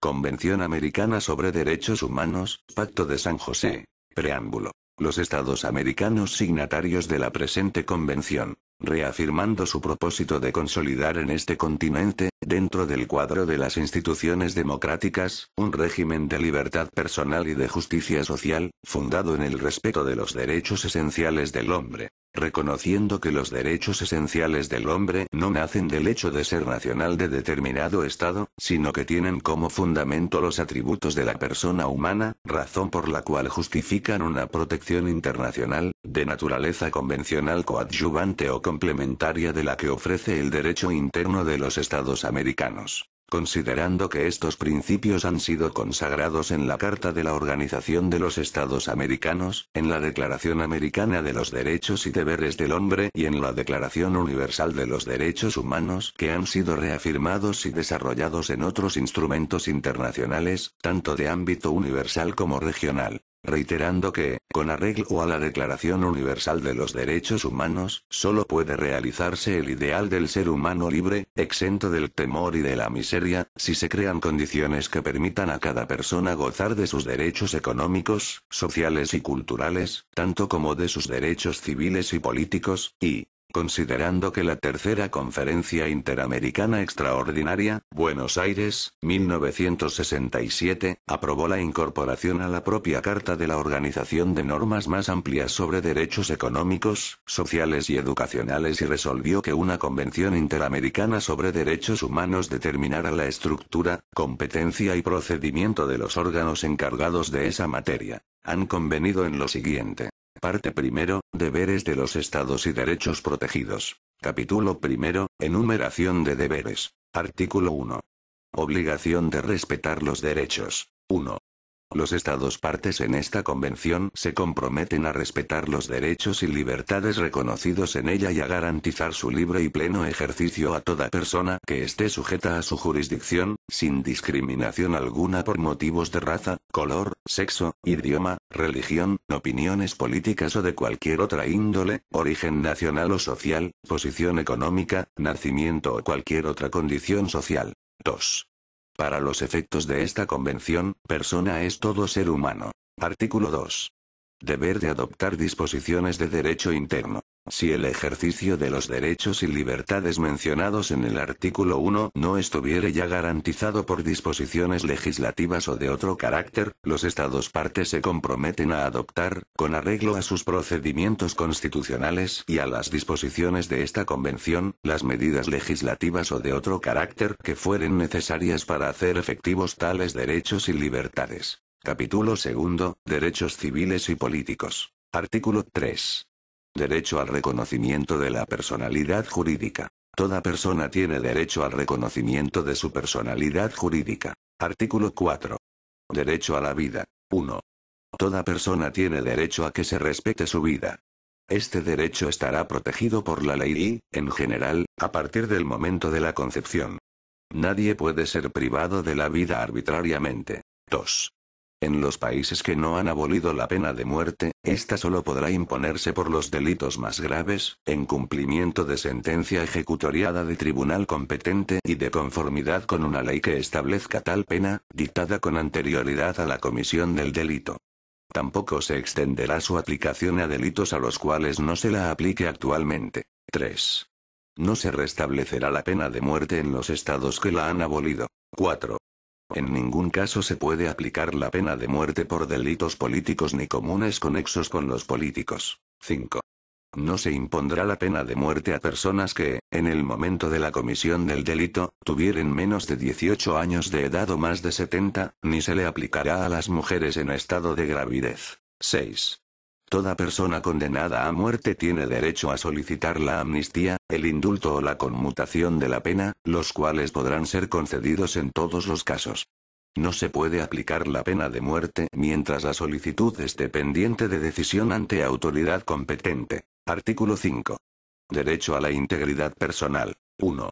Convención Americana sobre Derechos Humanos, Pacto de San José. Preámbulo. Los Estados americanos signatarios de la presente convención, reafirmando su propósito de consolidar en este continente, dentro del cuadro de las instituciones democráticas, un régimen de libertad personal y de justicia social, fundado en el respeto de los derechos esenciales del hombre, reconociendo que los derechos esenciales del hombre no nacen del hecho de ser nacional de determinado Estado, sino que tienen como fundamento los atributos de la persona humana, razón por la cual justifican una protección internacional, de naturaleza convencional coadyuvante o complementaria de la que ofrece el derecho interno de los Estados americanos. Considerando que estos principios han sido consagrados en la Carta de la Organización de los Estados Americanos, en la Declaración Americana de los Derechos y Deberes del Hombre y en la Declaración Universal de los Derechos Humanos, que han sido reafirmados y desarrollados en otros instrumentos internacionales, tanto de ámbito universal como regional. Reiterando que, con arreglo a la Declaración Universal de los Derechos Humanos, solo puede realizarse el ideal del ser humano libre, exento del temor y de la miseria, si se crean condiciones que permitan a cada persona gozar de sus derechos económicos, sociales y culturales, tanto como de sus derechos civiles y políticos, y, considerando que la Tercera Conferencia Interamericana Extraordinaria, Buenos Aires, 1967, aprobó la incorporación a la propia Carta de la Organización de normas más amplias sobre derechos económicos, sociales y educacionales y resolvió que una Convención Interamericana sobre Derechos Humanos determinara la estructura, competencia y procedimiento de los órganos encargados de esa materia. Han convenido en lo siguiente. Parte primero, deberes de los estados y derechos protegidos. Capítulo primero, enumeración de deberes. Artículo 1. Obligación de respetar los derechos. 1. Los estados partes en esta convención se comprometen a respetar los derechos y libertades reconocidos en ella y a garantizar su libre y pleno ejercicio a toda persona que esté sujeta a su jurisdicción, sin discriminación alguna por motivos de raza, color, sexo, idioma, religión, opiniones políticas o de cualquier otra índole, origen nacional o social, posición económica, nacimiento o cualquier otra condición social. 2. Para los efectos de esta convención, persona es todo ser humano. Artículo 2. Deber de adoptar disposiciones de derecho interno. Si el ejercicio de los derechos y libertades mencionados en el artículo 1 no estuviere ya garantizado por disposiciones legislativas o de otro carácter, los estados partes se comprometen a adoptar, con arreglo a sus procedimientos constitucionales y a las disposiciones de esta convención, las medidas legislativas o de otro carácter que fueren necesarias para hacer efectivos tales derechos y libertades. Capítulo segundo, Derechos civiles y políticos. Artículo 3. Derecho al reconocimiento de la personalidad jurídica. Toda persona tiene derecho al reconocimiento de su personalidad jurídica. Artículo 4. Derecho a la vida. 1. Toda persona tiene derecho a que se respete su vida. Este derecho estará protegido por la ley y, en general, a partir del momento de la concepción. Nadie puede ser privado de la vida arbitrariamente. 2. En los países que no han abolido la pena de muerte, esta solo podrá imponerse por los delitos más graves, en cumplimiento de sentencia ejecutoriada de tribunal competente y de conformidad con una ley que establezca tal pena, dictada con anterioridad a la comisión del delito. Tampoco se extenderá su aplicación a delitos a los cuales no se la aplique actualmente. 3. No se restablecerá la pena de muerte en los estados que la han abolido. 4. En ningún caso se puede aplicar la pena de muerte por delitos políticos ni comunes conexos con los políticos. 5. No se impondrá la pena de muerte a personas que, en el momento de la comisión del delito, tuvieren menos de 18 años de edad o más de 70, ni se le aplicará a las mujeres en estado de gravidez. 6. Toda persona condenada a muerte tiene derecho a solicitar la amnistía, el indulto o la conmutación de la pena, los cuales podrán ser concedidos en todos los casos. No se puede aplicar la pena de muerte mientras la solicitud esté pendiente de decisión ante autoridad competente. Artículo 5. Derecho a la integridad personal. 1.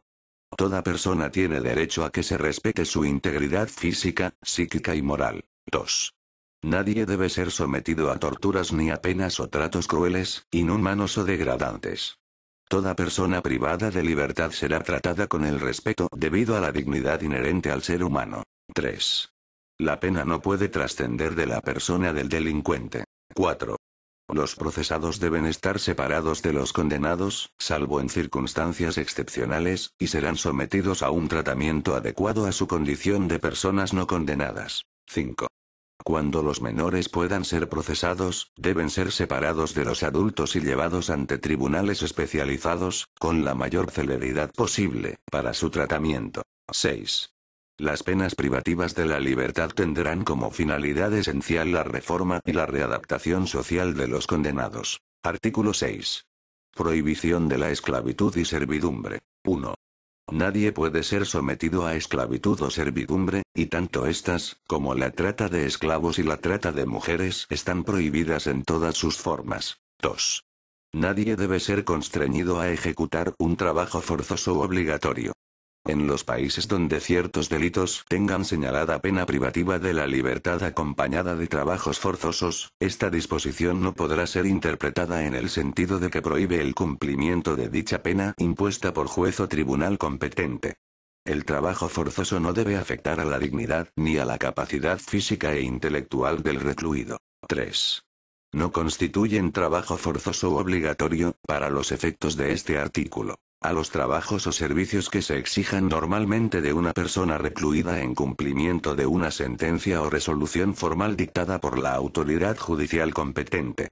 Toda persona tiene derecho a que se respete su integridad física, psíquica y moral. 2. Nadie debe ser sometido a torturas ni a penas o tratos crueles, inhumanos o degradantes. Toda persona privada de libertad será tratada con el respeto debido a la dignidad inherente al ser humano. 3. La pena no puede trascender de la persona del delincuente. 4. Los procesados deben estar separados de los condenados, salvo en circunstancias excepcionales, y serán sometidos a un tratamiento adecuado a su condición de personas no condenadas. 5. Cuando los menores puedan ser procesados, deben ser separados de los adultos y llevados ante tribunales especializados, con la mayor celeridad posible, para su tratamiento. 6. Las penas privativas de la libertad tendrán como finalidad esencial la reforma y la readaptación social de los condenados. Artículo 6. Prohibición de la esclavitud y servidumbre. 1. Nadie puede ser sometido a esclavitud o servidumbre, y tanto estas, como la trata de esclavos y la trata de mujeres están prohibidas en todas sus formas. 2. Nadie debe ser constreñido a ejecutar un trabajo forzoso o obligatorio. En los países donde ciertos delitos tengan señalada pena privativa de la libertad acompañada de trabajos forzosos, esta disposición no podrá ser interpretada en el sentido de que prohíbe el cumplimiento de dicha pena impuesta por juez o tribunal competente. El trabajo forzoso no debe afectar a la dignidad ni a la capacidad física e intelectual del recluido. 3. No constituyen trabajo forzoso u obligatorio, para los efectos de este artículo, a los trabajos o servicios que se exijan normalmente de una persona recluida en cumplimiento de una sentencia o resolución formal dictada por la autoridad judicial competente.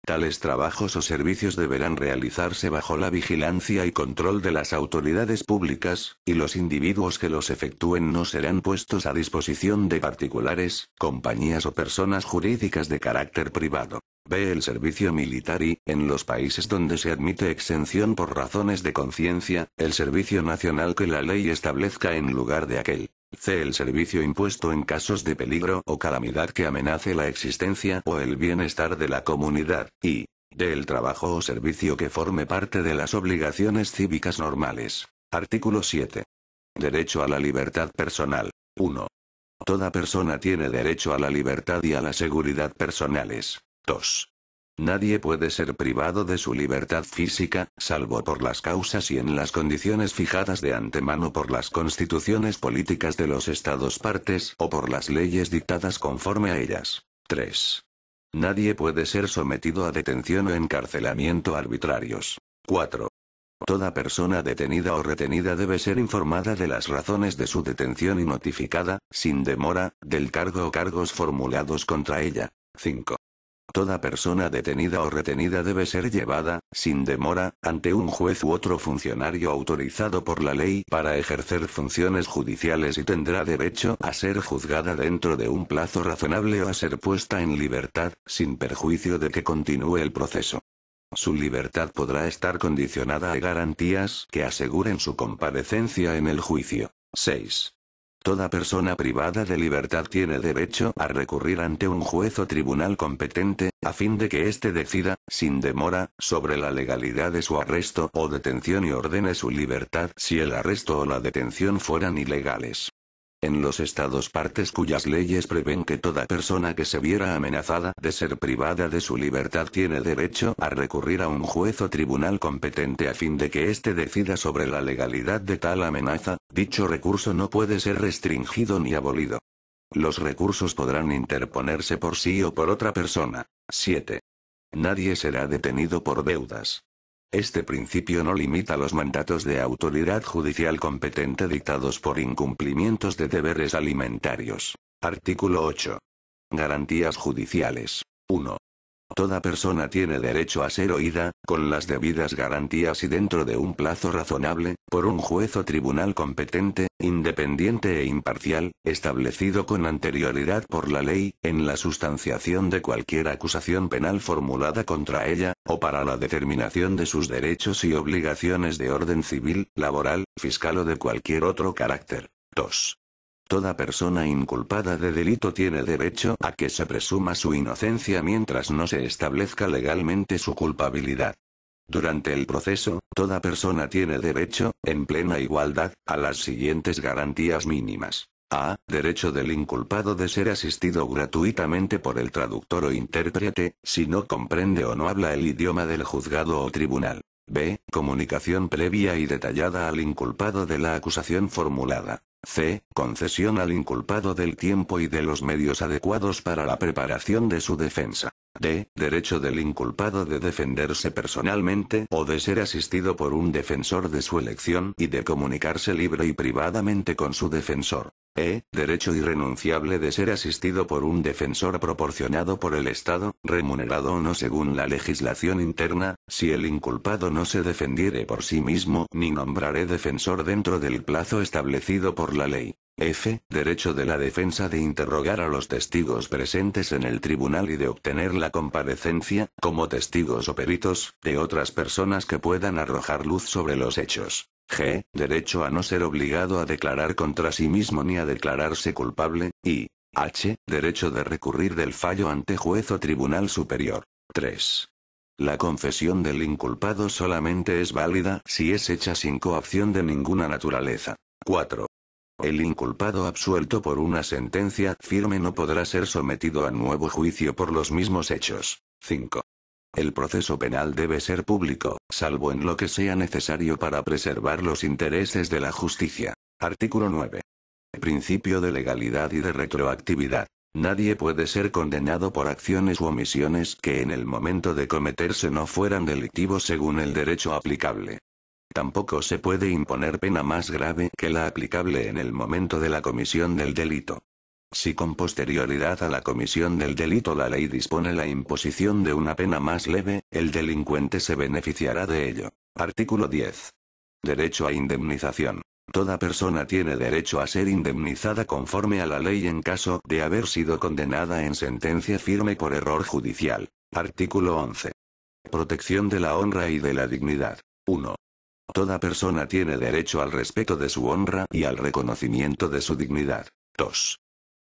Tales trabajos o servicios deberán realizarse bajo la vigilancia y control de las autoridades públicas, y los individuos que los efectúen no serán puestos a disposición de particulares, compañías o personas jurídicas de carácter privado. B. El servicio militar y, en los países donde se admite exención por razones de conciencia, el servicio nacional que la ley establezca en lugar de aquel. C. El servicio impuesto en casos de peligro o calamidad que amenace la existencia o el bienestar de la comunidad. Y D. El trabajo o servicio que forme parte de las obligaciones cívicas normales. Artículo 7. Derecho a la libertad personal. 1. Toda persona tiene derecho a la libertad y a la seguridad personales. 2. Nadie puede ser privado de su libertad física, salvo por las causas y en las condiciones fijadas de antemano por las constituciones políticas de los Estados partes o por las leyes dictadas conforme a ellas. 3. Nadie puede ser sometido a detención o encarcelamiento arbitrarios. 4. Toda persona detenida o retenida debe ser informada de las razones de su detención y notificada, sin demora, del cargo o cargos formulados contra ella. 5. Toda persona detenida o retenida debe ser llevada, sin demora, ante un juez u otro funcionario autorizado por la ley para ejercer funciones judiciales y tendrá derecho a ser juzgada dentro de un plazo razonable o a ser puesta en libertad, sin perjuicio de que continúe el proceso. Su libertad podrá estar condicionada a garantías que aseguren su comparecencia en el juicio. 6. Toda persona privada de libertad tiene derecho a recurrir ante un juez o tribunal competente, a fin de que éste decida, sin demora, sobre la legalidad de su arresto o detención y ordene su libertad si el arresto o la detención fueran ilegales. En los estados partes cuyas leyes prevén que toda persona que se viera amenazada de ser privada de su libertad tiene derecho a recurrir a un juez o tribunal competente a fin de que éste decida sobre la legalidad de tal amenaza, dicho recurso no puede ser restringido ni abolido. Los recursos podrán interponerse por sí o por otra persona. 7. Nadie será detenido por deudas. Este principio no limita los mandatos de autoridad judicial competente dictados por incumplimientos de deberes alimentarios. Artículo 8. Garantías judiciales. 1. Toda persona tiene derecho a ser oída, con las debidas garantías y dentro de un plazo razonable, por un juez o tribunal competente, independiente e imparcial, establecido con anterioridad por la ley, en la sustanciación de cualquier acusación penal formulada contra ella, o para la determinación de sus derechos y obligaciones de orden civil, laboral, fiscal o de cualquier otro carácter. 2. Toda persona inculpada de delito tiene derecho a que se presuma su inocencia mientras no se establezca legalmente su culpabilidad. Durante el proceso, toda persona tiene derecho, en plena igualdad, a las siguientes garantías mínimas. A. Derecho del inculpado de ser asistido gratuitamente por el traductor o intérprete, si no comprende o no habla el idioma del juzgado o tribunal. B. Comunicación previa y detallada al inculpado de la acusación formulada. C. Concesión al inculpado del tiempo y de los medios adecuados para la preparación de su defensa. D. Derecho del inculpado de defenderse personalmente o de ser asistido por un defensor de su elección y de comunicarse libre y privadamente con su defensor. E. Derecho irrenunciable de ser asistido por un defensor proporcionado por el Estado, remunerado o no según la legislación interna, si el inculpado no se defendiere por sí mismo ni nombraré defensor dentro del plazo establecido por la ley. F. Derecho de la defensa de interrogar a los testigos presentes en el tribunal y de obtener la comparecencia, como testigos o peritos, de otras personas que puedan arrojar luz sobre los hechos. G. Derecho a no ser obligado a declarar contra sí mismo ni a declararse culpable, y H. Derecho de recurrir del fallo ante juez o tribunal superior. 3. La confesión del inculpado solamente es válida si es hecha sin coacción de ninguna naturaleza. 4. El inculpado absuelto por una sentencia firme no podrá ser sometido a nuevo juicio por los mismos hechos. 5. El proceso penal debe ser público, salvo en lo que sea necesario para preservar los intereses de la justicia. Artículo 9. Principio de legalidad y de retroactividad. Nadie puede ser condenado por acciones u omisiones que en el momento de cometerse no fueran delictivos según el derecho aplicable. Tampoco se puede imponer pena más grave que la aplicable en el momento de la comisión del delito. Si con posterioridad a la comisión del delito la ley dispone la imposición de una pena más leve, el delincuente se beneficiará de ello. Artículo 10. Derecho a indemnización. Toda persona tiene derecho a ser indemnizada conforme a la ley en caso de haber sido condenada en sentencia firme por error judicial. Artículo 11. Protección de la honra y de la dignidad. 1. Toda persona tiene derecho al respeto de su honra y al reconocimiento de su dignidad. 2.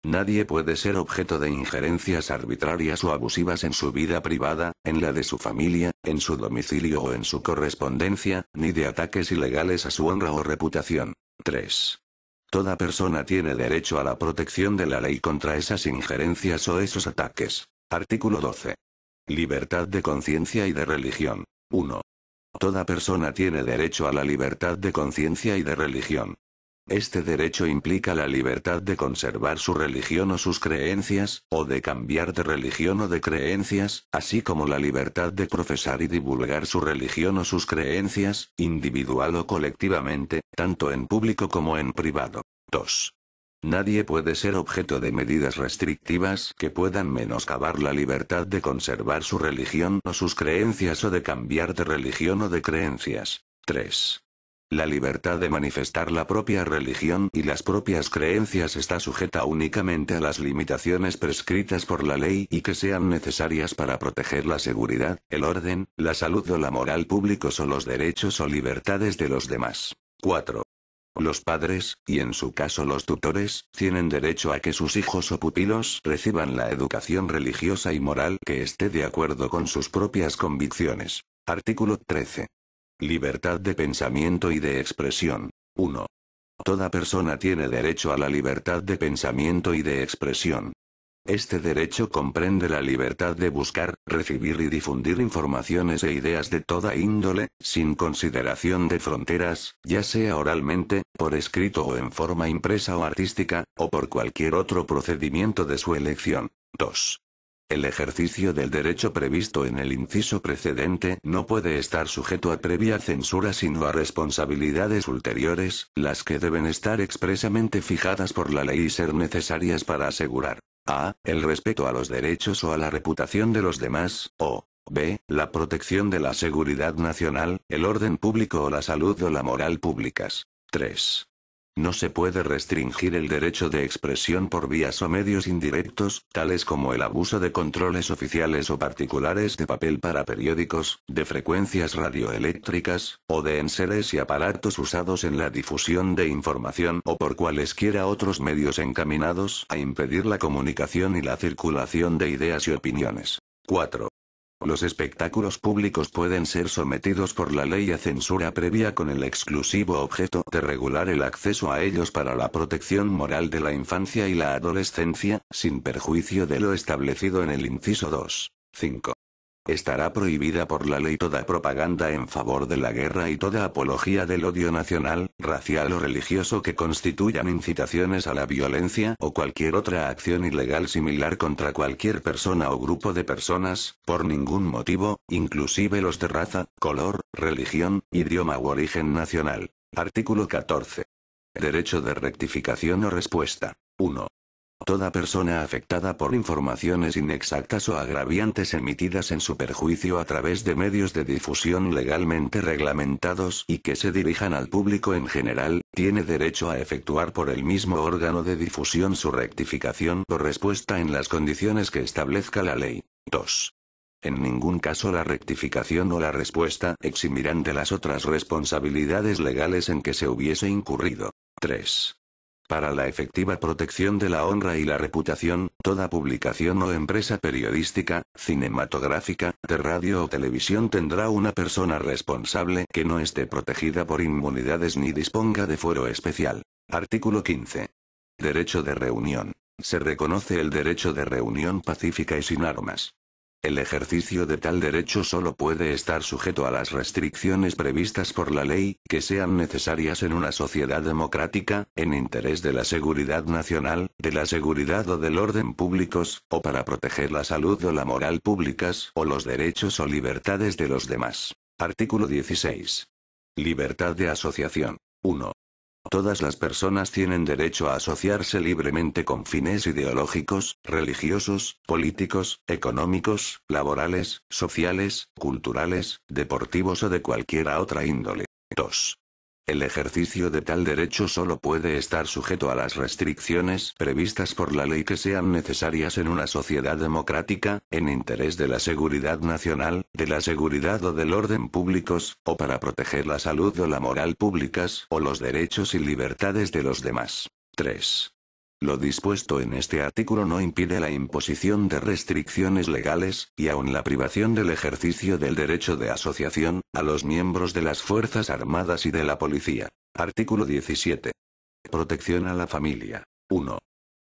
Nadie puede ser objeto de injerencias arbitrarias o abusivas en su vida privada, en la de su familia, en su domicilio o en su correspondencia, ni de ataques ilegales a su honra o reputación. 3. Toda persona tiene derecho a la protección de la ley contra esas injerencias o esos ataques. Artículo 12. Libertad de conciencia y de religión. 1. Toda persona tiene derecho a la libertad de conciencia y de religión. Este derecho implica la libertad de conservar su religión o sus creencias, o de cambiar de religión o de creencias, así como la libertad de profesar y divulgar su religión o sus creencias, individual o colectivamente, tanto en público como en privado. 2. Nadie puede ser objeto de medidas restrictivas que puedan menoscabar la libertad de conservar su religión o sus creencias o de cambiar de religión o de creencias. 3. La libertad de manifestar la propia religión y las propias creencias está sujeta únicamente a las limitaciones prescritas por la ley y que sean necesarias para proteger la seguridad, el orden, la salud o la moral públicos o los derechos o libertades de los demás. 4. Los padres, y en su caso los tutores, tienen derecho a que sus hijos o pupilos reciban la educación religiosa y moral que esté de acuerdo con sus propias convicciones. Artículo 13. Libertad de pensamiento y de expresión. 1. Toda persona tiene derecho a la libertad de pensamiento y de expresión. Este derecho comprende la libertad de buscar, recibir y difundir informaciones e ideas de toda índole, sin consideración de fronteras, ya sea oralmente, por escrito o en forma impresa o artística, o por cualquier otro procedimiento de su elección. 2. El ejercicio del derecho previsto en el inciso precedente no puede estar sujeto a previa censura sino a responsabilidades ulteriores, las que deben estar expresamente fijadas por la ley y ser necesarias para asegurar a. El respeto a los derechos o a la reputación de los demás, o b. La protección de la seguridad nacional, el orden público o la salud o la moral públicas. 3. No se puede restringir el derecho de expresión por vías o medios indirectos, tales como el abuso de controles oficiales o particulares de papel para periódicos, de frecuencias radioeléctricas, o de enseres y aparatos usados en la difusión de información o por cualesquiera otros medios encaminados a impedir la comunicación y la circulación de ideas y opiniones. 4. Los espectáculos públicos pueden ser sometidos por la ley a censura previa con el exclusivo objeto de regular el acceso a ellos para la protección moral de la infancia y la adolescencia, sin perjuicio de lo establecido en el inciso 2. 5. Estará prohibida por la ley toda propaganda en favor de la guerra y toda apología del odio nacional, racial o religioso que constituyan incitaciones a la violencia o cualquier otra acción ilegal similar contra cualquier persona o grupo de personas, por ningún motivo, inclusive los de raza, color, religión, idioma u origen nacional. Artículo 14. Derecho de rectificación o respuesta. 1. Toda persona afectada por informaciones inexactas o agraviantes emitidas en su perjuicio a través de medios de difusión legalmente reglamentados y que se dirijan al público en general, tiene derecho a efectuar por el mismo órgano de difusión su rectificación o respuesta en las condiciones que establezca la ley. 2. En ningún caso la rectificación o la respuesta eximirán de las otras responsabilidades legales en que se hubiese incurrido. 3. Para la efectiva protección de la honra y la reputación, toda publicación o empresa periodística, cinematográfica, de radio o televisión tendrá una persona responsable que no esté protegida por inmunidades ni disponga de fuero especial. Artículo 15. Derecho de reunión. Se reconoce el derecho de reunión pacífica y sin armas. El ejercicio de tal derecho solo puede estar sujeto a las restricciones previstas por la ley, que sean necesarias en una sociedad democrática, en interés de la seguridad nacional, de la seguridad o del orden públicos, o para proteger la salud o la moral públicas, o los derechos o libertades de los demás. Artículo 16. Libertad de asociación. 1. Todas las personas tienen derecho a asociarse libremente con fines ideológicos, religiosos, políticos, económicos, laborales, sociales, culturales, deportivos o de cualquier otra índole. 2. El ejercicio de tal derecho solo puede estar sujeto a las restricciones previstas por la ley que sean necesarias en una sociedad democrática, en interés de la seguridad nacional, de la seguridad o del orden públicos, o para proteger la salud o la moral públicas, o los derechos y libertades de los demás. 3. Lo dispuesto en este artículo no impide la imposición de restricciones legales, y aun la privación del ejercicio del derecho de asociación, a los miembros de las Fuerzas Armadas y de la Policía. Artículo 17. Protección a la familia. 1.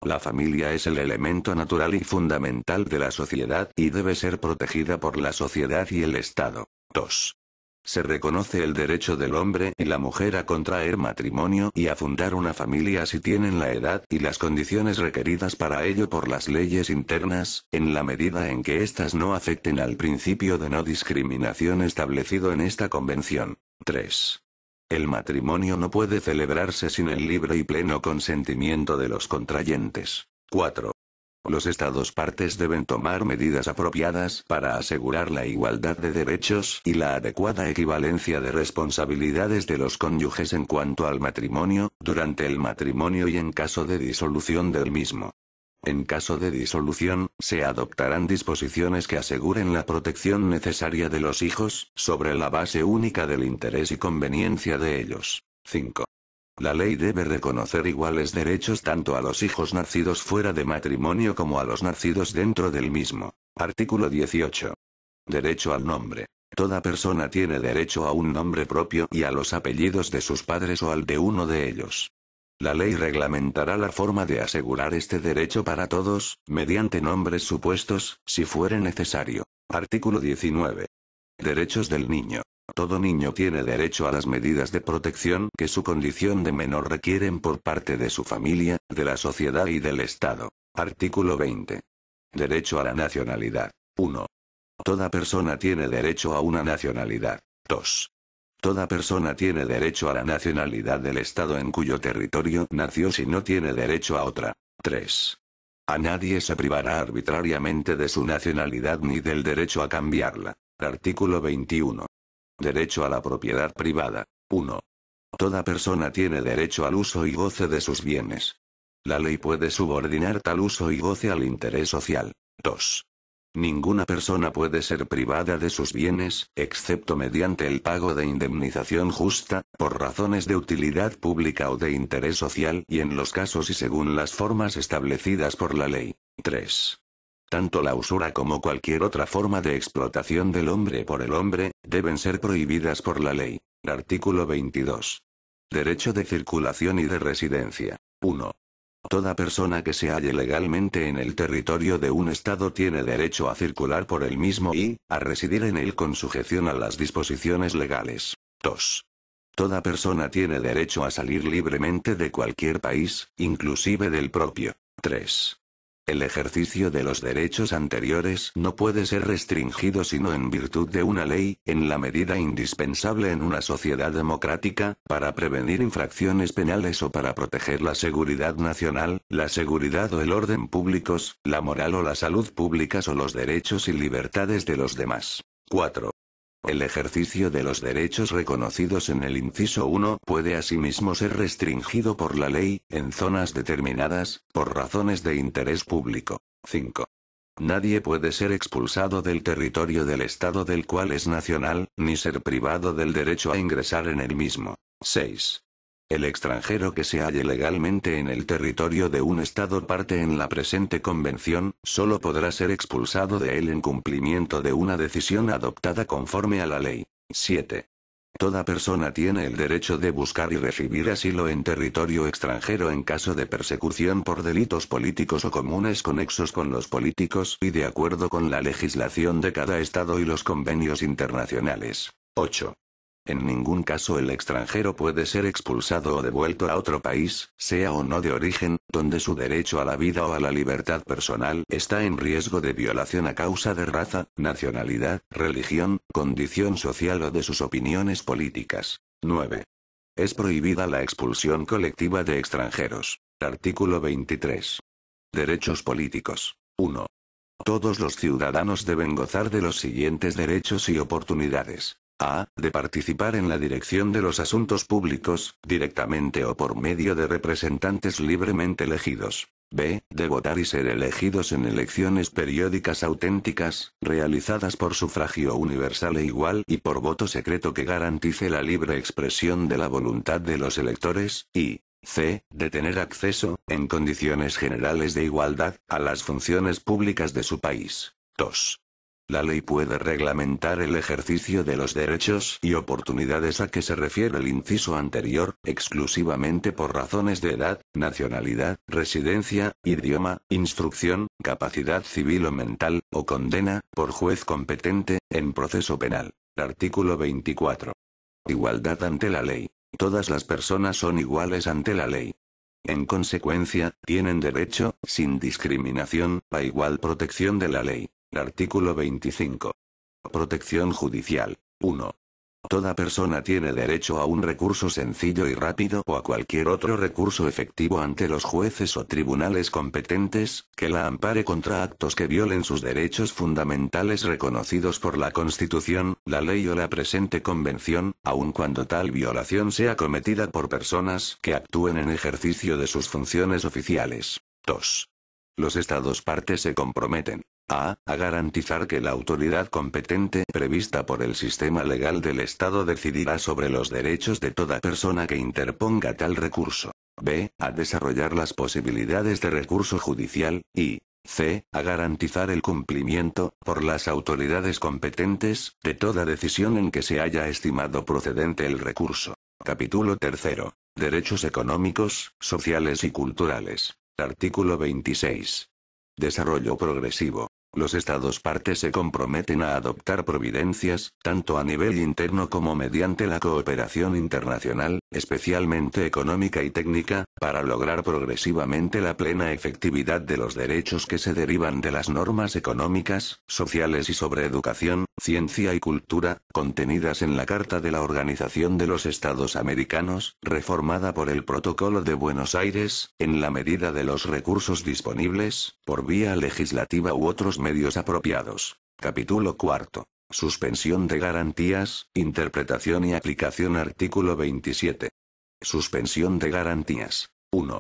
La familia es el elemento natural y fundamental de la sociedad y debe ser protegida por la sociedad y el Estado. 2. Se reconoce el derecho del hombre y la mujer a contraer matrimonio y a fundar una familia si tienen la edad y las condiciones requeridas para ello por las leyes internas, en la medida en que éstas no afecten al principio de no discriminación establecido en esta convención. 3. El matrimonio no puede celebrarse sin el libre y pleno consentimiento de los contrayentes. 4. Los Estados partes deben tomar medidas apropiadas para asegurar la igualdad de derechos y la adecuada equivalencia de responsabilidades de los cónyuges en cuanto al matrimonio, durante el matrimonio y en caso de disolución del mismo. En caso de disolución, se adoptarán disposiciones que aseguren la protección necesaria de los hijos, sobre la base única del interés y conveniencia de ellos. 5. La ley debe reconocer iguales derechos tanto a los hijos nacidos fuera de matrimonio como a los nacidos dentro del mismo. Artículo 18. Derecho al nombre. Toda persona tiene derecho a un nombre propio y a los apellidos de sus padres o al de uno de ellos. La ley reglamentará la forma de asegurar este derecho para todos, mediante nombres supuestos, si fuere necesario. Artículo 19. Derechos del niño. Todo niño tiene derecho a las medidas de protección que su condición de menor requieren por parte de su familia, de la sociedad y del Estado. Artículo 20. Derecho a la nacionalidad. 1. Toda persona tiene derecho a una nacionalidad. 2. Toda persona tiene derecho a la nacionalidad del Estado en cuyo territorio nació si no tiene derecho a otra. 3. A nadie se privará arbitrariamente de su nacionalidad ni del derecho a cambiarla. Artículo 21. Derecho a la propiedad privada. 1. Toda persona tiene derecho al uso y goce de sus bienes. La ley puede subordinar tal uso y goce al interés social. 2. Ninguna persona puede ser privada de sus bienes, excepto mediante el pago de indemnización justa, por razones de utilidad pública o de interés social y en los casos y según las formas establecidas por la ley. 3. Tanto la usura como cualquier otra forma de explotación del hombre por el hombre, deben ser prohibidas por la ley. Artículo 22. Derecho de circulación y de residencia. 1. Toda persona que se halle legalmente en el territorio de un estado tiene derecho a circular por el mismo y, a residir en él con sujeción a las disposiciones legales. 2. Toda persona tiene derecho a salir libremente de cualquier país, inclusive del propio. 3. El ejercicio de los derechos anteriores no puede ser restringido sino en virtud de una ley, en la medida indispensable en una sociedad democrática, para prevenir infracciones penales o para proteger la seguridad nacional, la seguridad o el orden públicos, la moral o la salud públicas o los derechos y libertades de los demás. 4. El ejercicio de los derechos reconocidos en el inciso 1 puede asimismo ser restringido por la ley, en zonas determinadas, por razones de interés público. 5. Nadie puede ser expulsado del territorio del estado del cual es nacional, ni ser privado del derecho a ingresar en el mismo. 6. El extranjero que se halle legalmente en el territorio de un estado parte en la presente convención, solo podrá ser expulsado de él en cumplimiento de una decisión adoptada conforme a la ley. 7. Toda persona tiene el derecho de buscar y recibir asilo en territorio extranjero en caso de persecución por delitos políticos o comunes conexos con los políticos y de acuerdo con la legislación de cada estado y los convenios internacionales. 8. En ningún caso el extranjero puede ser expulsado o devuelto a otro país, sea o no de origen, donde su derecho a la vida o a la libertad personal está en riesgo de violación a causa de raza, nacionalidad, religión, condición social o de sus opiniones políticas. 9. Es prohibida la expulsión colectiva de extranjeros. Artículo 23. Derechos políticos. 1. Todos los ciudadanos deben gozar de los siguientes derechos y oportunidades. A. De participar en la dirección de los asuntos públicos, directamente o por medio de representantes libremente elegidos. B. De votar y ser elegidos en elecciones periódicas auténticas, realizadas por sufragio universal e igual y por voto secreto que garantice la libre expresión de la voluntad de los electores, y C. De tener acceso, en condiciones generales de igualdad, a las funciones públicas de su país. 2. La ley puede reglamentar el ejercicio de los derechos y oportunidades a que se refiere el inciso anterior, exclusivamente por razones de edad, nacionalidad, residencia, idioma, instrucción, capacidad civil o mental, o condena, por juez competente, en proceso penal. Artículo 24. Igualdad ante la ley. Todas las personas son iguales ante la ley. En consecuencia, tienen derecho, sin discriminación, a igual protección de la ley. Artículo 25. Protección judicial. 1. Toda persona tiene derecho a un recurso sencillo y rápido o a cualquier otro recurso efectivo ante los jueces o tribunales competentes, que la ampare contra actos que violen sus derechos fundamentales reconocidos por la Constitución, la ley o la presente convención, aun cuando tal violación sea cometida por personas que actúen en ejercicio de sus funciones oficiales. 2. Los Estados partes se comprometen a garantizar que la autoridad competente prevista por el sistema legal del Estado decidirá sobre los derechos de toda persona que interponga tal recurso. B. A desarrollar las posibilidades de recurso judicial, y C. A garantizar el cumplimiento, por las autoridades competentes, de toda decisión en que se haya estimado procedente el recurso. Capítulo 3. Derechos económicos, sociales y culturales. Artículo 26. Desarrollo progresivo. Los Estados partes se comprometen a adoptar providencias, tanto a nivel interno como mediante la cooperación internacional, especialmente económica y técnica, para lograr progresivamente la plena efectividad de los derechos que se derivan de las normas económicas, sociales y sobre educación, ciencia y cultura, contenidas en la Carta de la Organización de los Estados Americanos, reformada por el Protocolo de Buenos Aires, en la medida de los recursos disponibles, por vía legislativa u otros medios apropiados. Capítulo 4. Suspensión de garantías, interpretación y aplicación. Artículo 27. Suspensión de garantías. 1.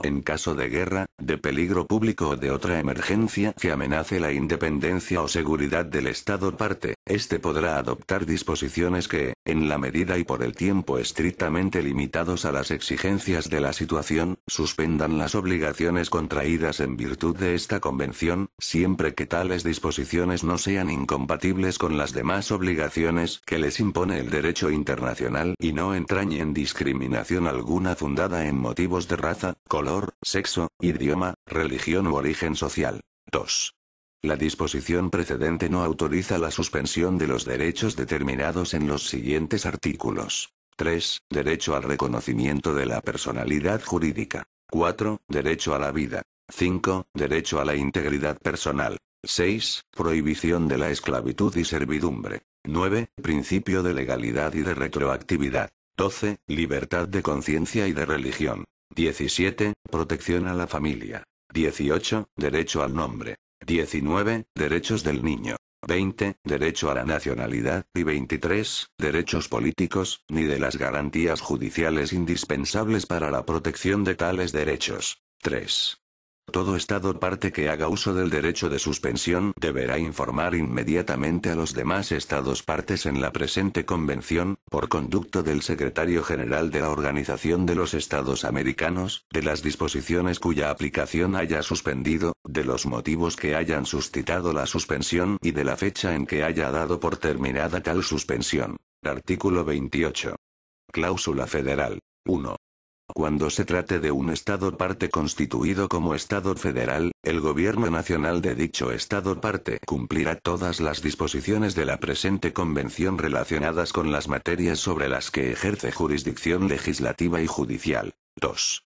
En caso de guerra, de peligro público o de otra emergencia que amenace la independencia o seguridad del Estado parte, Este podrá adoptar disposiciones que, en la medida y por el tiempo estrictamente limitados a las exigencias de la situación, suspendan las obligaciones contraídas en virtud de esta convención, siempre que tales disposiciones no sean incompatibles con las demás obligaciones que les impone el derecho internacional y no entrañen discriminación alguna fundada en motivos de raza, color, sexo, idioma, religión u origen social. 2. La disposición precedente no autoriza la suspensión de los derechos determinados en los siguientes artículos. 3. Derecho al reconocimiento de la personalidad jurídica. 4. Derecho a la vida. 5. Derecho a la integridad personal. 6. Prohibición de la esclavitud y servidumbre. 9. Principio de legalidad y de retroactividad. 12. Libertad de conciencia y de religión. 17. Protección a la familia. 18. Derecho al nombre. 19. Derechos del niño. 20. Derecho a la nacionalidad. Y 23. Derechos políticos, ni de las garantías judiciales indispensables para la protección de tales derechos. 3. Todo Estado parte que haga uso del derecho de suspensión deberá informar inmediatamente a los demás Estados partes en la presente convención, por conducto del Secretario General de la Organización de los Estados Americanos, de las disposiciones cuya aplicación haya suspendido, de los motivos que hayan suscitado la suspensión y de la fecha en que haya dado por terminada tal suspensión. Artículo 28. Cláusula federal. 1. Cuando se trate de un Estado parte constituido como Estado federal, el gobierno nacional de dicho Estado parte cumplirá todas las disposiciones de la presente convención relacionadas con las materias sobre las que ejerce jurisdicción legislativa y judicial. 2.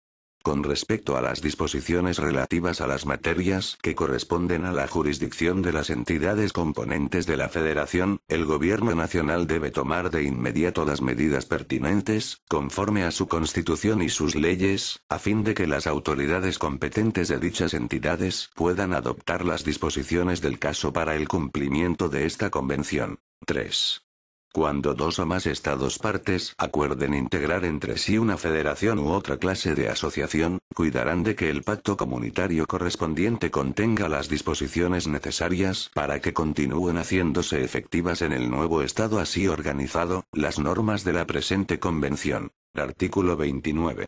Con respecto a las disposiciones relativas a las materias que corresponden a la jurisdicción de las entidades componentes de la Federación, el Gobierno Nacional debe tomar de inmediato las medidas pertinentes, conforme a su Constitución y sus leyes, a fin de que las autoridades competentes de dichas entidades puedan adoptar las disposiciones del caso para el cumplimiento de esta convención. 3. Cuando dos o más Estados partes acuerden integrar entre sí una federación u otra clase de asociación, cuidarán de que el pacto comunitario correspondiente contenga las disposiciones necesarias para que continúen haciéndose efectivas en el nuevo Estado así organizado, las normas de la presente convención. Artículo 29.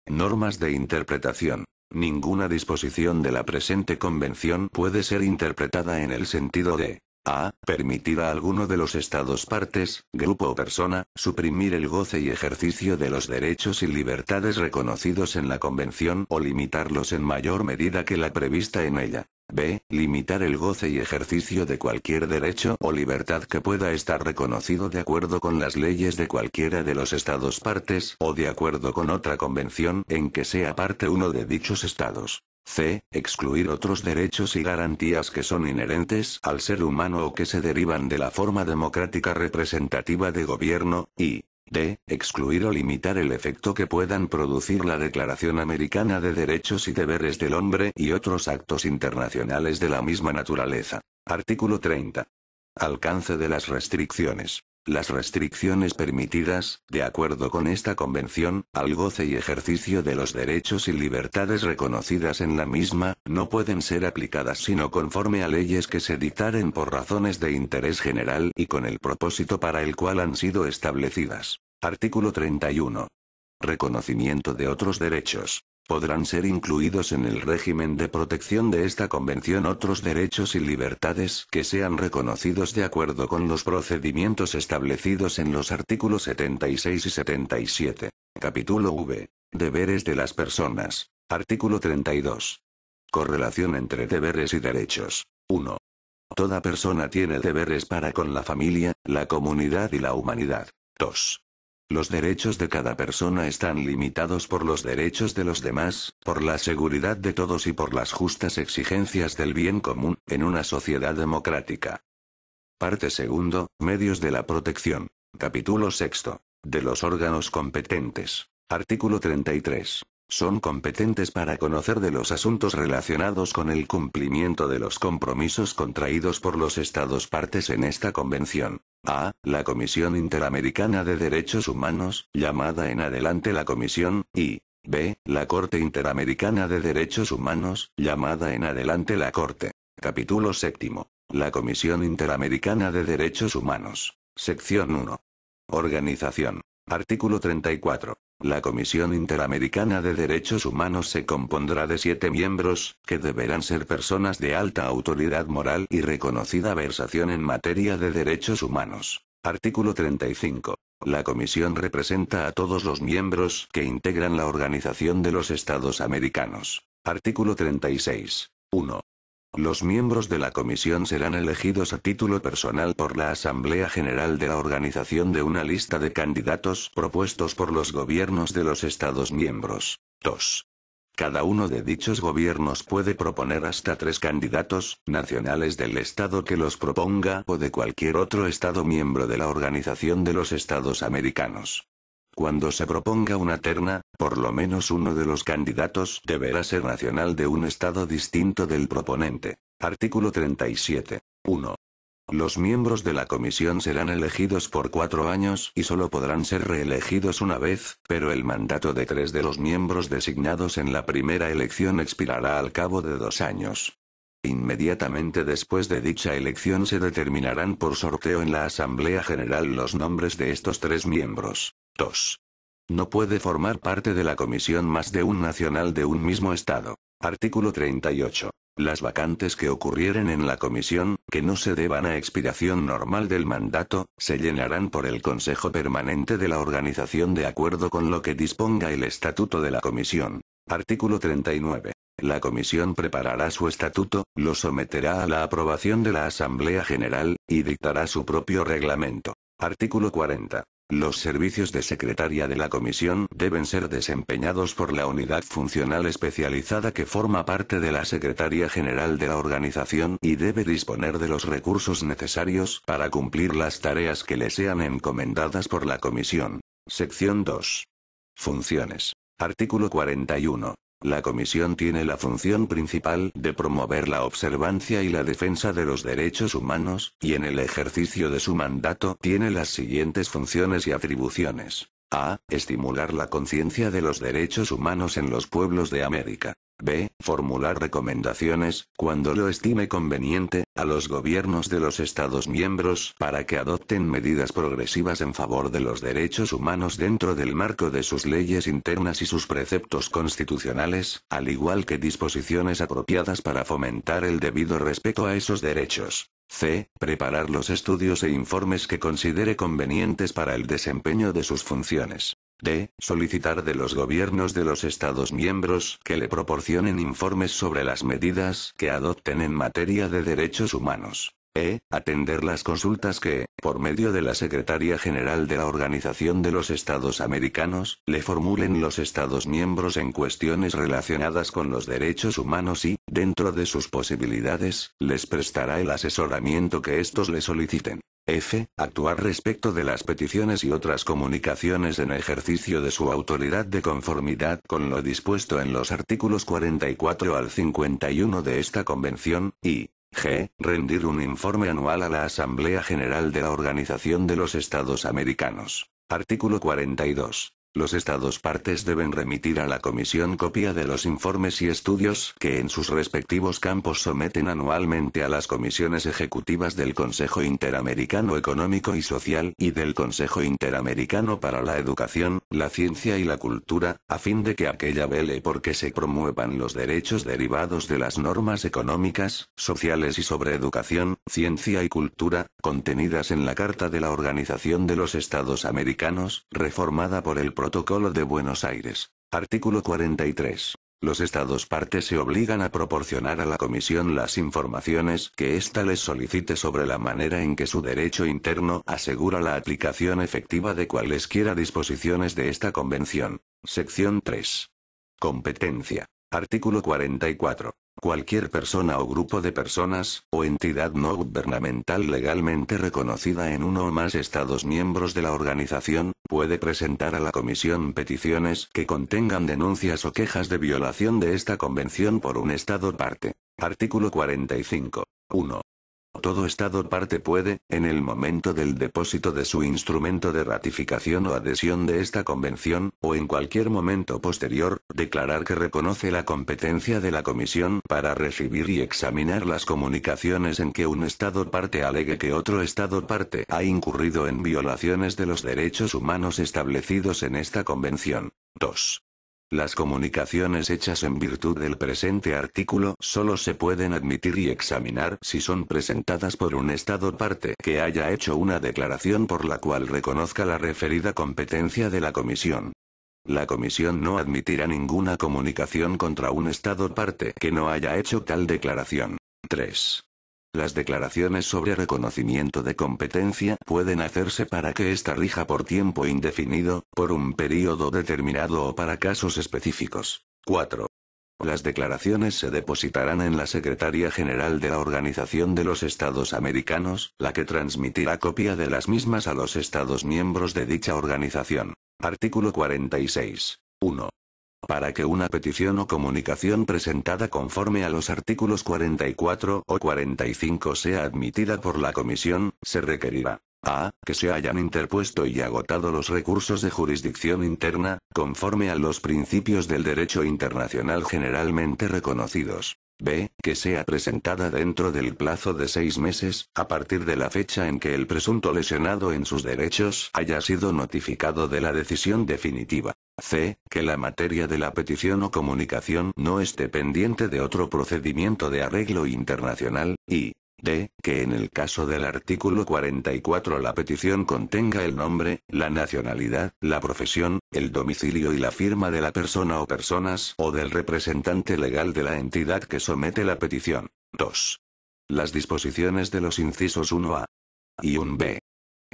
Normas de interpretación. Ninguna disposición de la presente convención puede ser interpretada en el sentido de a. Permitir a alguno de los Estados partes, grupo o persona, suprimir el goce y ejercicio de los derechos y libertades reconocidos en la Convención o limitarlos en mayor medida que la prevista en ella. B. Limitar el goce y ejercicio de cualquier derecho o libertad que pueda estar reconocido de acuerdo con las leyes de cualquiera de los Estados partes o de acuerdo con otra convención en que sea parte uno de dichos Estados. C. Excluir otros derechos y garantías que son inherentes al ser humano o que se derivan de la forma democrática representativa de gobierno, y D. Excluir o limitar el efecto que puedan producir la Declaración Americana de Derechos y Deberes del Hombre y otros actos internacionales de la misma naturaleza. Artículo 30. Alcance de las restricciones. Las restricciones permitidas, de acuerdo con esta convención, al goce y ejercicio de los derechos y libertades reconocidas en la misma, no pueden ser aplicadas sino conforme a leyes que se dictaren por razones de interés general y con el propósito para el cual han sido establecidas. Artículo 31. Reconocimiento de otros derechos. Podrán ser incluidos en el régimen de protección de esta convención otros derechos y libertades que sean reconocidos de acuerdo con los procedimientos establecidos en los artículos 76 y 77. Capítulo V. Deberes de las personas. Artículo 32. Correlación entre deberes y derechos. 1. Toda persona tiene deberes para con la familia, la comunidad y la humanidad. 2. Los derechos de cada persona están limitados por los derechos de los demás, por la seguridad de todos y por las justas exigencias del bien común, en una sociedad democrática. Parte segundo, medios de la protección. Capítulo sexto. De los órganos competentes. Artículo 33. Son competentes para conocer de los asuntos relacionados con el cumplimiento de los compromisos contraídos por los Estados partes en esta convención. A. La Comisión Interamericana de Derechos Humanos, llamada en adelante la Comisión, y B. La Corte Interamericana de Derechos Humanos, llamada en adelante la Corte. Capítulo séptimo. La Comisión Interamericana de Derechos Humanos. Sección 1. Organización. Artículo 34. La Comisión Interamericana de Derechos Humanos se compondrá de 7 miembros, que deberán ser personas de alta autoridad moral y reconocida versación en materia de derechos humanos. Artículo 35. La Comisión representa a todos los miembros que integran la Organización de los Estados Americanos. Artículo 36. 1. Los miembros de la Comisión serán elegidos a título personal por la Asamblea General de la Organización de una lista de candidatos propuestos por los gobiernos de los Estados miembros. 2. Cada uno de dichos gobiernos puede proponer hasta 3 candidatos, nacionales del Estado que los proponga o de cualquier otro Estado miembro de la Organización de los Estados Americanos. Cuando se proponga una terna, por lo menos uno de los candidatos deberá ser nacional de un estado distinto del proponente. Artículo 37. 1. Los miembros de la comisión serán elegidos por 4 años y solo podrán ser reelegidos una vez, pero el mandato de 3 de los miembros designados en la primera elección expirará al cabo de 2 años. Inmediatamente después de dicha elección se determinarán por sorteo en la Asamblea General los nombres de estos 3 miembros. 2. No puede formar parte de la comisión más de un nacional de un mismo estado. Artículo 38. Las vacantes que ocurrieren en la comisión, que no se deban a expiración normal del mandato, se llenarán por el Consejo Permanente de la organización de acuerdo con lo que disponga el estatuto de la comisión. Artículo 39. La comisión preparará su estatuto, lo someterá a la aprobación de la Asamblea General, y dictará su propio reglamento. Artículo 40. Los servicios de secretaria de la comisión deben ser desempeñados por la unidad funcional especializada que forma parte de la Secretaría General de la organización y debe disponer de los recursos necesarios para cumplir las tareas que le sean encomendadas por la comisión. Sección 2. Funciones. Artículo 41. La comisión tiene la función principal de promover la observancia y la defensa de los derechos humanos, y en el ejercicio de su mandato tiene las siguientes funciones y atribuciones. A. Estimular la conciencia de los derechos humanos en los pueblos de América. B. Formular recomendaciones, cuando lo estime conveniente, a los gobiernos de los Estados miembros para que adopten medidas progresivas en favor de los derechos humanos dentro del marco de sus leyes internas y sus preceptos constitucionales, al igual que disposiciones apropiadas para fomentar el debido respeto a esos derechos. C. Preparar los estudios e informes que considere convenientes para el desempeño de sus funciones. D. Solicitar de los gobiernos de los Estados miembros que le proporcionen informes sobre las medidas que adopten en materia de derechos humanos. E. Atender las consultas que, por medio de la Secretaría General de la Organización de los Estados Americanos, le formulen los Estados miembros en cuestiones relacionadas con los derechos humanos y, dentro de sus posibilidades, les prestará el asesoramiento que estos le soliciten. F. Actuar respecto de las peticiones y otras comunicaciones en ejercicio de su autoridad de conformidad con lo dispuesto en los artículos 44 al 51 de esta convención, y G. Rendir un informe anual a la Asamblea General de la Organización de los Estados Americanos. Artículo 42. Los Estados partes deben remitir a la Comisión copia de los informes y estudios que en sus respectivos campos someten anualmente a las comisiones ejecutivas del Consejo Interamericano Económico y Social y del Consejo Interamericano para la Educación, la Ciencia y la Cultura, a fin de que aquella vele por que se promuevan los derechos derivados de las normas económicas, sociales y sobre educación, ciencia y cultura, contenidas en la Carta de la Organización de los Estados Americanos, reformada por el Protocolo de Buenos Aires. Artículo 43. Los Estados partes se obligan a proporcionar a la Comisión las informaciones que ésta les solicite sobre la manera en que su derecho interno asegura la aplicación efectiva de cualesquiera disposiciones de esta Convención. Sección 3. Competencia. Artículo 44. Cualquier persona o grupo de personas, o entidad no gubernamental legalmente reconocida en uno o más Estados miembros de la organización, puede presentar a la Comisión peticiones que contengan denuncias o quejas de violación de esta Convención por un Estado parte. Artículo 45. 1. Todo Estado parte puede, en el momento del depósito de su instrumento de ratificación o adhesión de esta convención, o en cualquier momento posterior, declarar que reconoce la competencia de la Comisión para recibir y examinar las comunicaciones en que un Estado parte alegue que otro Estado parte ha incurrido en violaciones de los derechos humanos establecidos en esta convención. 2. Las comunicaciones hechas en virtud del presente artículo solo se pueden admitir y examinar si son presentadas por un Estado parte que haya hecho una declaración por la cual reconozca la referida competencia de la Comisión. La Comisión no admitirá ninguna comunicación contra un Estado parte que no haya hecho tal declaración. 3. Las declaraciones sobre reconocimiento de competencia pueden hacerse para que ésta rija por tiempo indefinido, por un período determinado o para casos específicos. 4. Las declaraciones se depositarán en la Secretaría General de la Organización de los Estados Americanos, la que transmitirá copia de las mismas a los Estados miembros de dicha organización. Artículo 46. 1. Para que una petición o comunicación presentada conforme a los artículos 44 o 45 sea admitida por la Comisión, se requerirá: a. Que se hayan interpuesto y agotado los recursos de jurisdicción interna, conforme a los principios del derecho internacional generalmente reconocidos. B. Que sea presentada dentro del plazo de 6 meses, a partir de la fecha en que el presunto lesionado en sus derechos haya sido notificado de la decisión definitiva. C. Que la materia de la petición o comunicación no esté pendiente de otro procedimiento de arreglo internacional, y D. Que en el caso del artículo 44 la petición contenga el nombre, la nacionalidad, la profesión, el domicilio y la firma de la persona o personas o del representante legal de la entidad que somete la petición. 2. Las disposiciones de los incisos 1a y 1b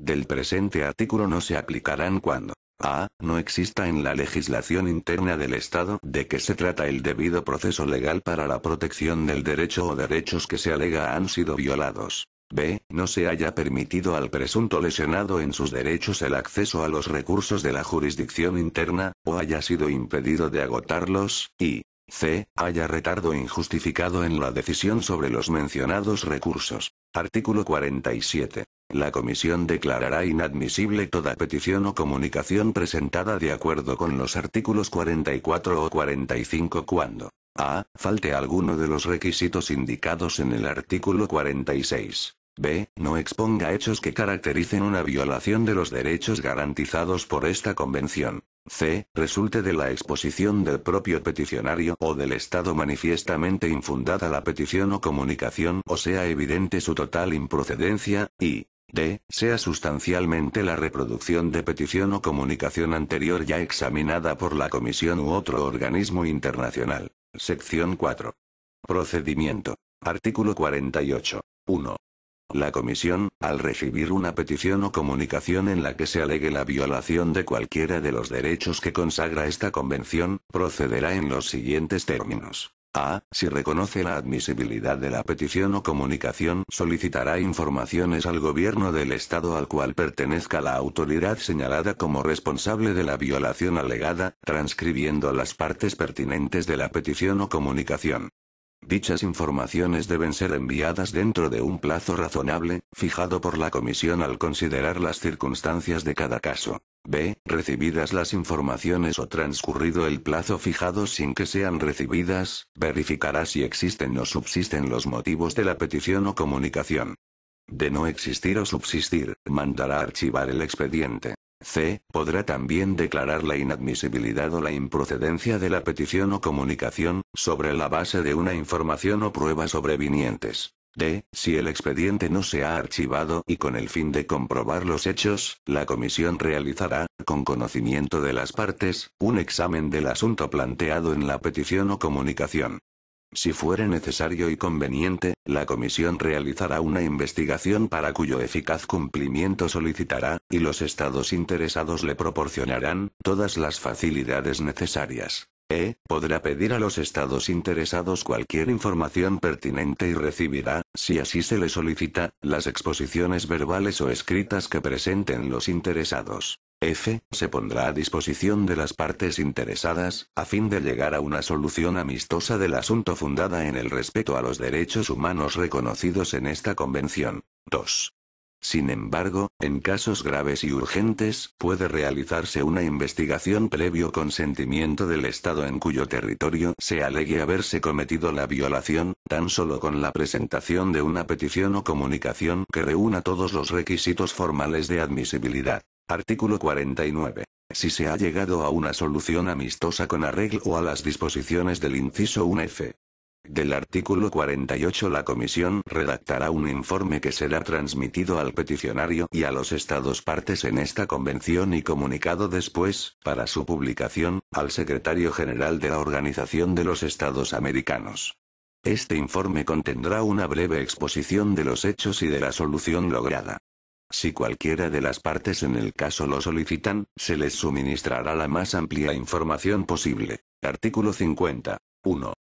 del presente artículo no se aplicarán cuando: a. No exista en la legislación interna del Estado de que se trata el debido proceso legal para la protección del derecho o derechos que se alega han sido violados. b. No se haya permitido al presunto lesionado en sus derechos el acceso a los recursos de la jurisdicción interna, o haya sido impedido de agotarlos, y c. Haya retardo injustificado en la decisión sobre los mencionados recursos. Artículo 47. La Comisión declarará inadmisible toda petición o comunicación presentada de acuerdo con los artículos 44 o 45 cuando: a. Falte alguno de los requisitos indicados en el artículo 46. b. No exponga hechos que caractericen una violación de los derechos garantizados por esta convención. c. Resulte de la exposición del propio peticionario o del Estado manifiestamente infundada la petición o comunicación o sea evidente su total improcedencia, y d. Sea sustancialmente la reproducción de petición o comunicación anterior ya examinada por la Comisión u otro organismo internacional. Sección 4. Procedimiento. Artículo 48. 1. La Comisión, al recibir una petición o comunicación en la que se alegue la violación de cualquiera de los derechos que consagra esta convención, procederá en los siguientes términos. A. Si reconoce la admisibilidad de la petición o comunicación, solicitará informaciones al gobierno del Estado al cual pertenezca la autoridad señalada como responsable de la violación alegada, transcribiendo las partes pertinentes de la petición o comunicación. Dichas informaciones deben ser enviadas dentro de un plazo razonable, fijado por la Comisión al considerar las circunstancias de cada caso. B. Recibidas las informaciones o transcurrido el plazo fijado sin que sean recibidas, verificará si existen o subsisten los motivos de la petición o comunicación. De no existir o subsistir, mandará archivar el expediente. C. Podrá también declarar la inadmisibilidad o la improcedencia de la petición o comunicación, sobre la base de una información o pruebas sobrevinientes. D. Si el expediente no se ha archivado y con el fin de comprobar los hechos, la Comisión realizará, con conocimiento de las partes, un examen del asunto planteado en la petición o comunicación. Si fuere necesario y conveniente, la Comisión realizará una investigación para cuyo eficaz cumplimiento solicitará, y los estados interesados le proporcionarán, todas las facilidades necesarias. Podrá pedir a los estados interesados cualquier información pertinente y recibirá, si así se le solicita, las exposiciones verbales o escritas que presenten los interesados. Se pondrá a disposición de las partes interesadas, a fin de llegar a una solución amistosa del asunto fundada en el respeto a los derechos humanos reconocidos en esta convención. 2. Sin embargo, en casos graves y urgentes, puede realizarse una investigación previo consentimiento del Estado en cuyo territorio se alegue haberse cometido la violación, tan solo con la presentación de una petición o comunicación que reúna todos los requisitos formales de admisibilidad. Artículo 49. Si se ha llegado a una solución amistosa con arreglo a las disposiciones del inciso 1F del artículo 48, la Comisión redactará un informe que será transmitido al peticionario y a los estados partes en esta convención y comunicado después, para su publicación, al Secretario General de la Organización de los Estados Americanos. Este informe contendrá una breve exposición de los hechos y de la solución lograda. Si cualquiera de las partes en el caso lo solicitan, se les suministrará la más amplia información posible. Artículo 50. 1.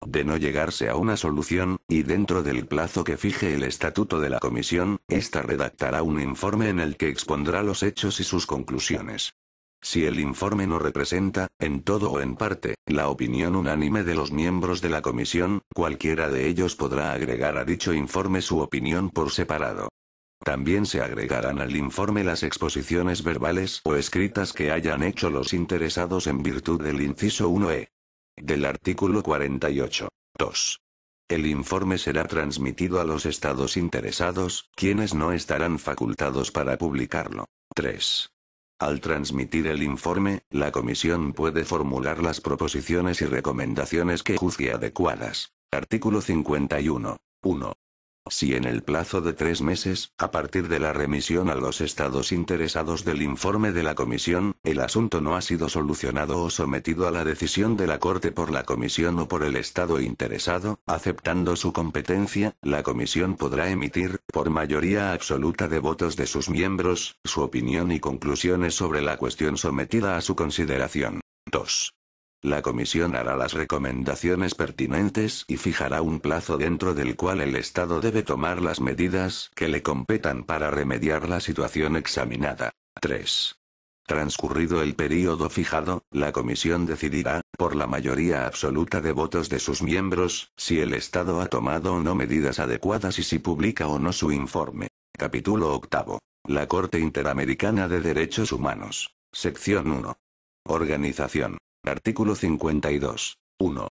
De no llegarse a una solución, y dentro del plazo que fije el estatuto de la comisión, ésta redactará un informe en el que expondrá los hechos y sus conclusiones. Si el informe no representa, en todo o en parte, la opinión unánime de los miembros de la comisión, cualquiera de ellos podrá agregar a dicho informe su opinión por separado. También se agregarán al informe las exposiciones verbales o escritas que hayan hecho los interesados en virtud del inciso 1E del artículo 48. 2. El informe será transmitido a los estados interesados, quienes no estarán facultados para publicarlo. 3. Al transmitir el informe, la comisión puede formular las proposiciones y recomendaciones que juzgue adecuadas. Artículo 51. 1. Si en el plazo de 3 meses, a partir de la remisión a los estados interesados del informe de la comisión, el asunto no ha sido solucionado o sometido a la decisión de la Corte por la comisión o por el estado interesado, aceptando su competencia, la comisión podrá emitir, por mayoría absoluta de votos de sus miembros, su opinión y conclusiones sobre la cuestión sometida a su consideración. 2. La comisión hará las recomendaciones pertinentes y fijará un plazo dentro del cual el Estado debe tomar las medidas que le competan para remediar la situación examinada. 3. Transcurrido el período fijado, la comisión decidirá, por la mayoría absoluta de votos de sus miembros, si el Estado ha tomado o no medidas adecuadas y si publica o no su informe. Capítulo 8. La Corte Interamericana de Derechos Humanos. Sección 1. Organización. Artículo 52. 1.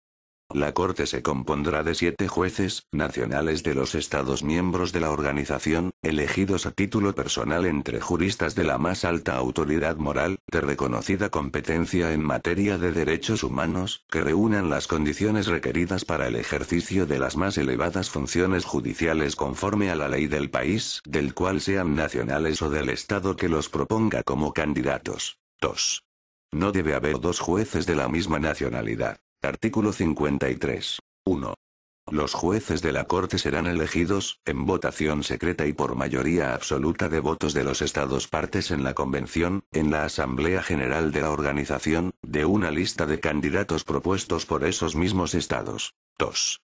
La Corte se compondrá de 7 jueces, nacionales de los Estados miembros de la organización, elegidos a título personal entre juristas de la más alta autoridad moral, de reconocida competencia en materia de derechos humanos, que reúnan las condiciones requeridas para el ejercicio de las más elevadas funciones judiciales conforme a la ley del país, del cual sean nacionales o del Estado que los proponga como candidatos. 2. No debe haber 2 jueces de la misma nacionalidad. Artículo 53. 1. Los jueces de la Corte serán elegidos, en votación secreta y por mayoría absoluta de votos de los estados partes en la Convención, en la Asamblea General de la organización, de una lista de candidatos propuestos por esos mismos estados. 2.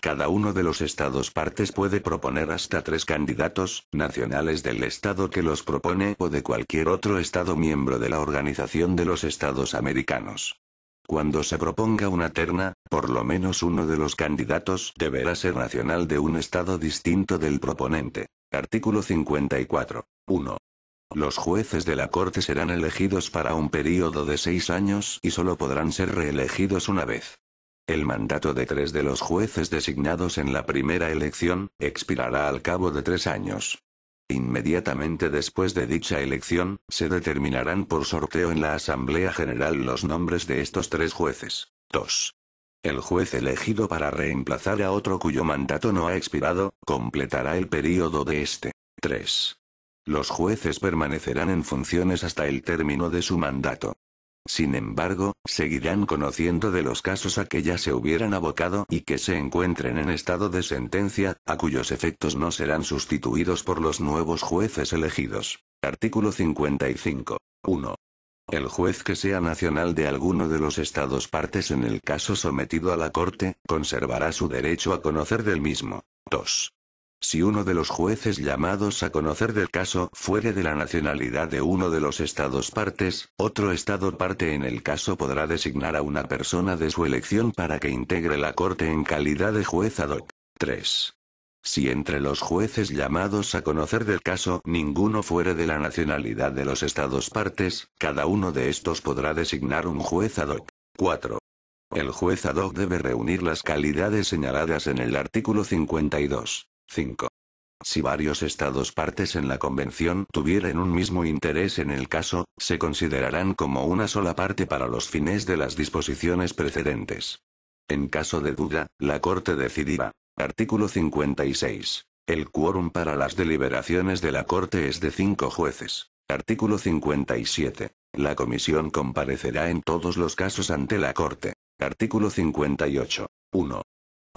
Cada uno de los estados partes puede proponer hasta 3 candidatos, nacionales del estado que los propone o de cualquier otro estado miembro de la Organización de los Estados Americanos. Cuando se proponga una terna, por lo menos uno de los candidatos deberá ser nacional de un estado distinto del proponente. Artículo 54. 1. Los jueces de la Corte serán elegidos para un período de 6 años y solo podrán ser reelegidos una vez. El mandato de 3 de los jueces designados en la primera elección, expirará al cabo de 3 años. Inmediatamente después de dicha elección, se determinarán por sorteo en la Asamblea General los nombres de estos 3 jueces. 2. El juez elegido para reemplazar a otro cuyo mandato no ha expirado, completará el período de este. 3. Los jueces permanecerán en funciones hasta el término de su mandato. Sin embargo, seguirán conociendo de los casos a que ya se hubieran abocado y que se encuentren en estado de sentencia, a cuyos efectos no serán sustituidos por los nuevos jueces elegidos. Artículo 55. 1. El juez que sea nacional de alguno de los estados partes en el caso sometido a la Corte, conservará su derecho a conocer del mismo. 2. Si uno de los jueces llamados a conocer del caso fuere de la nacionalidad de uno de los estados partes, otro estado parte en el caso podrá designar a una persona de su elección para que integre la Corte en calidad de juez ad hoc. 3. Si entre los jueces llamados a conocer del caso ninguno fuere de la nacionalidad de los estados partes, cada uno de estos podrá designar un juez ad hoc. 4. El juez ad hoc debe reunir las calidades señaladas en el artículo 52. 5. Si varios estados partes en la convención tuvieran un mismo interés en el caso, se considerarán como una sola parte para los fines de las disposiciones precedentes. En caso de duda, la Corte decidirá. Artículo 56. El quórum para las deliberaciones de la Corte es de 5 jueces. Artículo 57. La comisión comparecerá en todos los casos ante la Corte. Artículo 58. 1.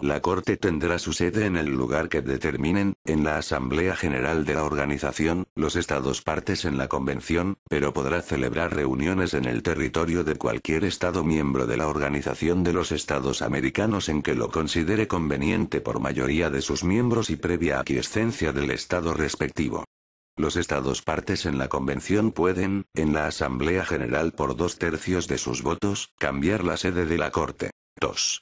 La Corte tendrá su sede en el lugar que determinen, en la Asamblea General de la organización, los estados partes en la convención, pero podrá celebrar reuniones en el territorio de cualquier estado miembro de la Organización de los Estados Americanos en que lo considere conveniente por mayoría de sus miembros y previa aquiescencia del estado respectivo. Los estados partes en la convención pueden, en la Asamblea General por 2/3 de sus votos, cambiar la sede de la Corte. 2.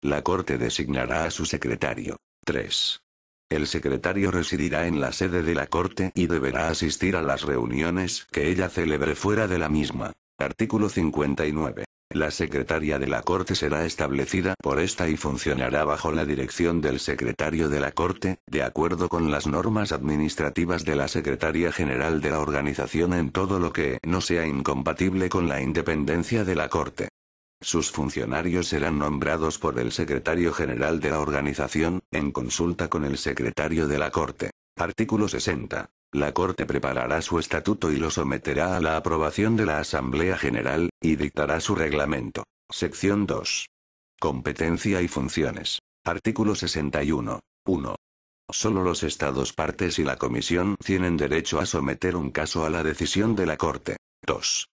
La Corte designará a su secretario. 3. El secretario residirá en la sede de la Corte y deberá asistir a las reuniones que ella celebre fuera de la misma. Artículo 59. La secretaria de la Corte será establecida por esta y funcionará bajo la dirección del secretario de la Corte, de acuerdo con las normas administrativas de la Secretaría General de la organización en todo lo que no sea incompatible con la independencia de la Corte. Sus funcionarios serán nombrados por el secretario general de la organización, en consulta con el secretario de la Corte. Artículo 60. La Corte preparará su estatuto y lo someterá a la aprobación de la Asamblea General, y dictará su reglamento. Sección 2. Competencia y funciones. Artículo 61. 1. Solo los estados partes y la Comisión tienen derecho a someter un caso a la decisión de la Corte. 2.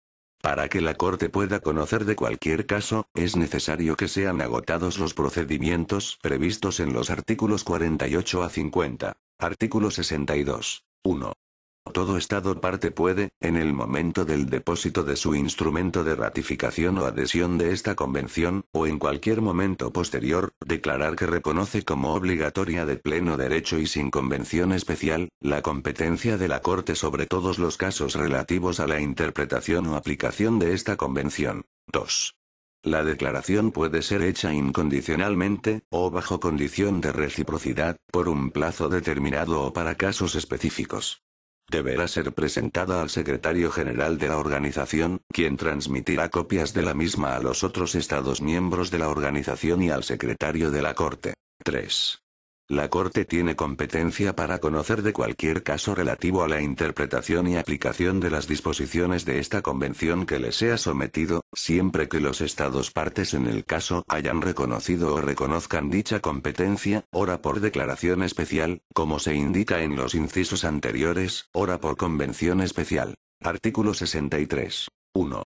Para que la Corte pueda conocer de cualquier caso, es necesario que sean agotados los procedimientos previstos en los artículos 48 a 50. Artículo 62. 1. Todo Estado parte puede, en el momento del depósito de su instrumento de ratificación o adhesión de esta convención, o en cualquier momento posterior, declarar que reconoce como obligatoria de pleno derecho y sin convención especial, la competencia de la Corte sobre todos los casos relativos a la interpretación o aplicación de esta convención. 2. La declaración puede ser hecha incondicionalmente, o bajo condición de reciprocidad, por un plazo determinado o para casos específicos. Deberá ser presentada al secretario general de la organización, quien transmitirá copias de la misma a los otros estados miembros de la organización y al secretario de la Corte. 3. La Corte tiene competencia para conocer de cualquier caso relativo a la interpretación y aplicación de las disposiciones de esta convención que le sea sometido, siempre que los estados partes en el caso hayan reconocido o reconozcan dicha competencia, ora por declaración especial, como se indica en los incisos anteriores, ora por convención especial. Artículo 63. 1.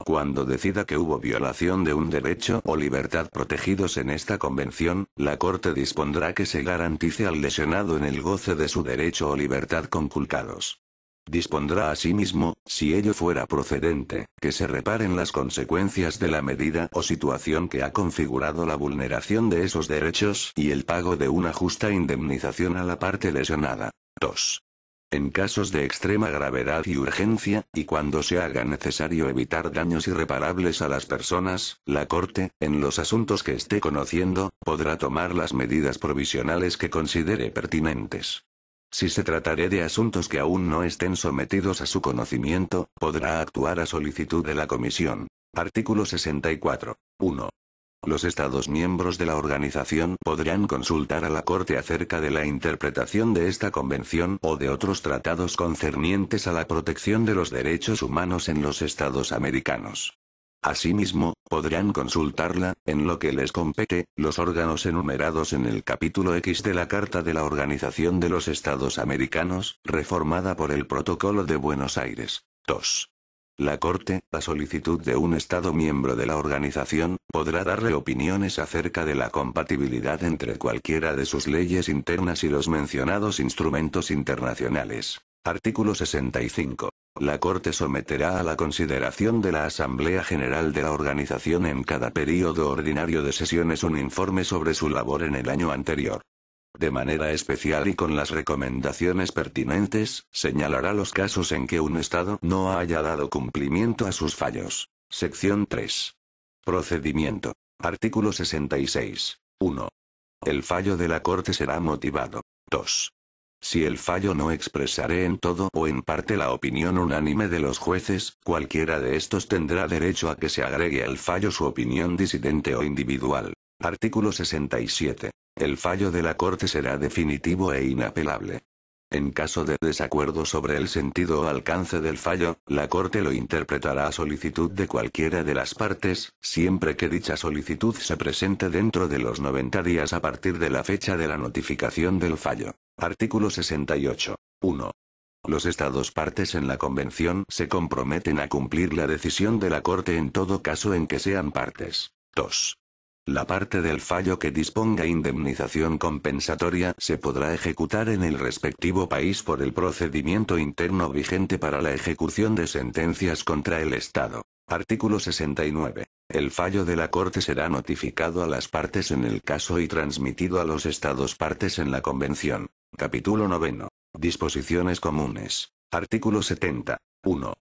Cuando decida que hubo violación de un derecho o libertad protegidos en esta convención, la Corte dispondrá que se garantice al lesionado en el goce de su derecho o libertad conculcados. Dispondrá asimismo, si ello fuera procedente, que se reparen las consecuencias de la medida o situación que ha configurado la vulneración de esos derechos y el pago de una justa indemnización a la parte lesionada. 2. En casos de extrema gravedad y urgencia, y cuando se haga necesario evitar daños irreparables a las personas, la Corte, en los asuntos que esté conociendo, podrá tomar las medidas provisionales que considere pertinentes. Si se tratare de asuntos que aún no estén sometidos a su conocimiento, podrá actuar a solicitud de la Comisión. Artículo 64. 1. Los Estados miembros de la organización podrán consultar a la Corte acerca de la interpretación de esta convención o de otros tratados concernientes a la protección de los derechos humanos en los Estados americanos. Asimismo, podrán consultarla, en lo que les compete, los órganos enumerados en el capítulo X de la Carta de la Organización de los Estados Americanos, reformada por el Protocolo de Buenos Aires. 2. La Corte, a solicitud de un Estado miembro de la organización, podrá darle opiniones acerca de la compatibilidad entre cualquiera de sus leyes internas y los mencionados instrumentos internacionales. Artículo 65. La Corte someterá a la consideración de la Asamblea General de la organización en cada período ordinario de sesiones un informe sobre su labor en el año anterior. De manera especial y con las recomendaciones pertinentes, señalará los casos en que un Estado no haya dado cumplimiento a sus fallos. Sección 3. Procedimiento. Artículo 66. 1. El fallo de la Corte será motivado. 2. Si el fallo no expresaré en todo o en parte la opinión unánime de los jueces, cualquiera de estos tendrá derecho a que se agregue al fallo su opinión disidente o individual. Artículo 67. El fallo de la Corte será definitivo e inapelable. En caso de desacuerdo sobre el sentido o alcance del fallo, la Corte lo interpretará a solicitud de cualquiera de las partes, siempre que dicha solicitud se presente dentro de los 90 días a partir de la fecha de la notificación del fallo. Artículo 68. 1. Los Estados partes en la Convención se comprometen a cumplir la decisión de la Corte en todo caso en que sean partes. 2. La parte del fallo que disponga indemnización compensatoria se podrá ejecutar en el respectivo país por el procedimiento interno vigente para la ejecución de sentencias contra el Estado. Artículo 69. El fallo de la Corte será notificado a las partes en el caso y transmitido a los Estados partes en la Convención. Capítulo 9. Disposiciones comunes. Artículo 70. 1.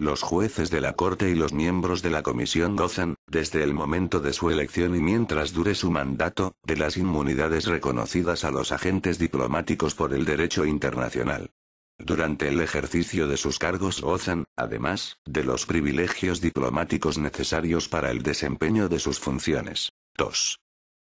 Los jueces de la Corte y los miembros de la Comisión gozan, desde el momento de su elección y mientras dure su mandato, de las inmunidades reconocidas a los agentes diplomáticos por el derecho internacional. Durante el ejercicio de sus cargos gozan, además, de los privilegios diplomáticos necesarios para el desempeño de sus funciones. 2.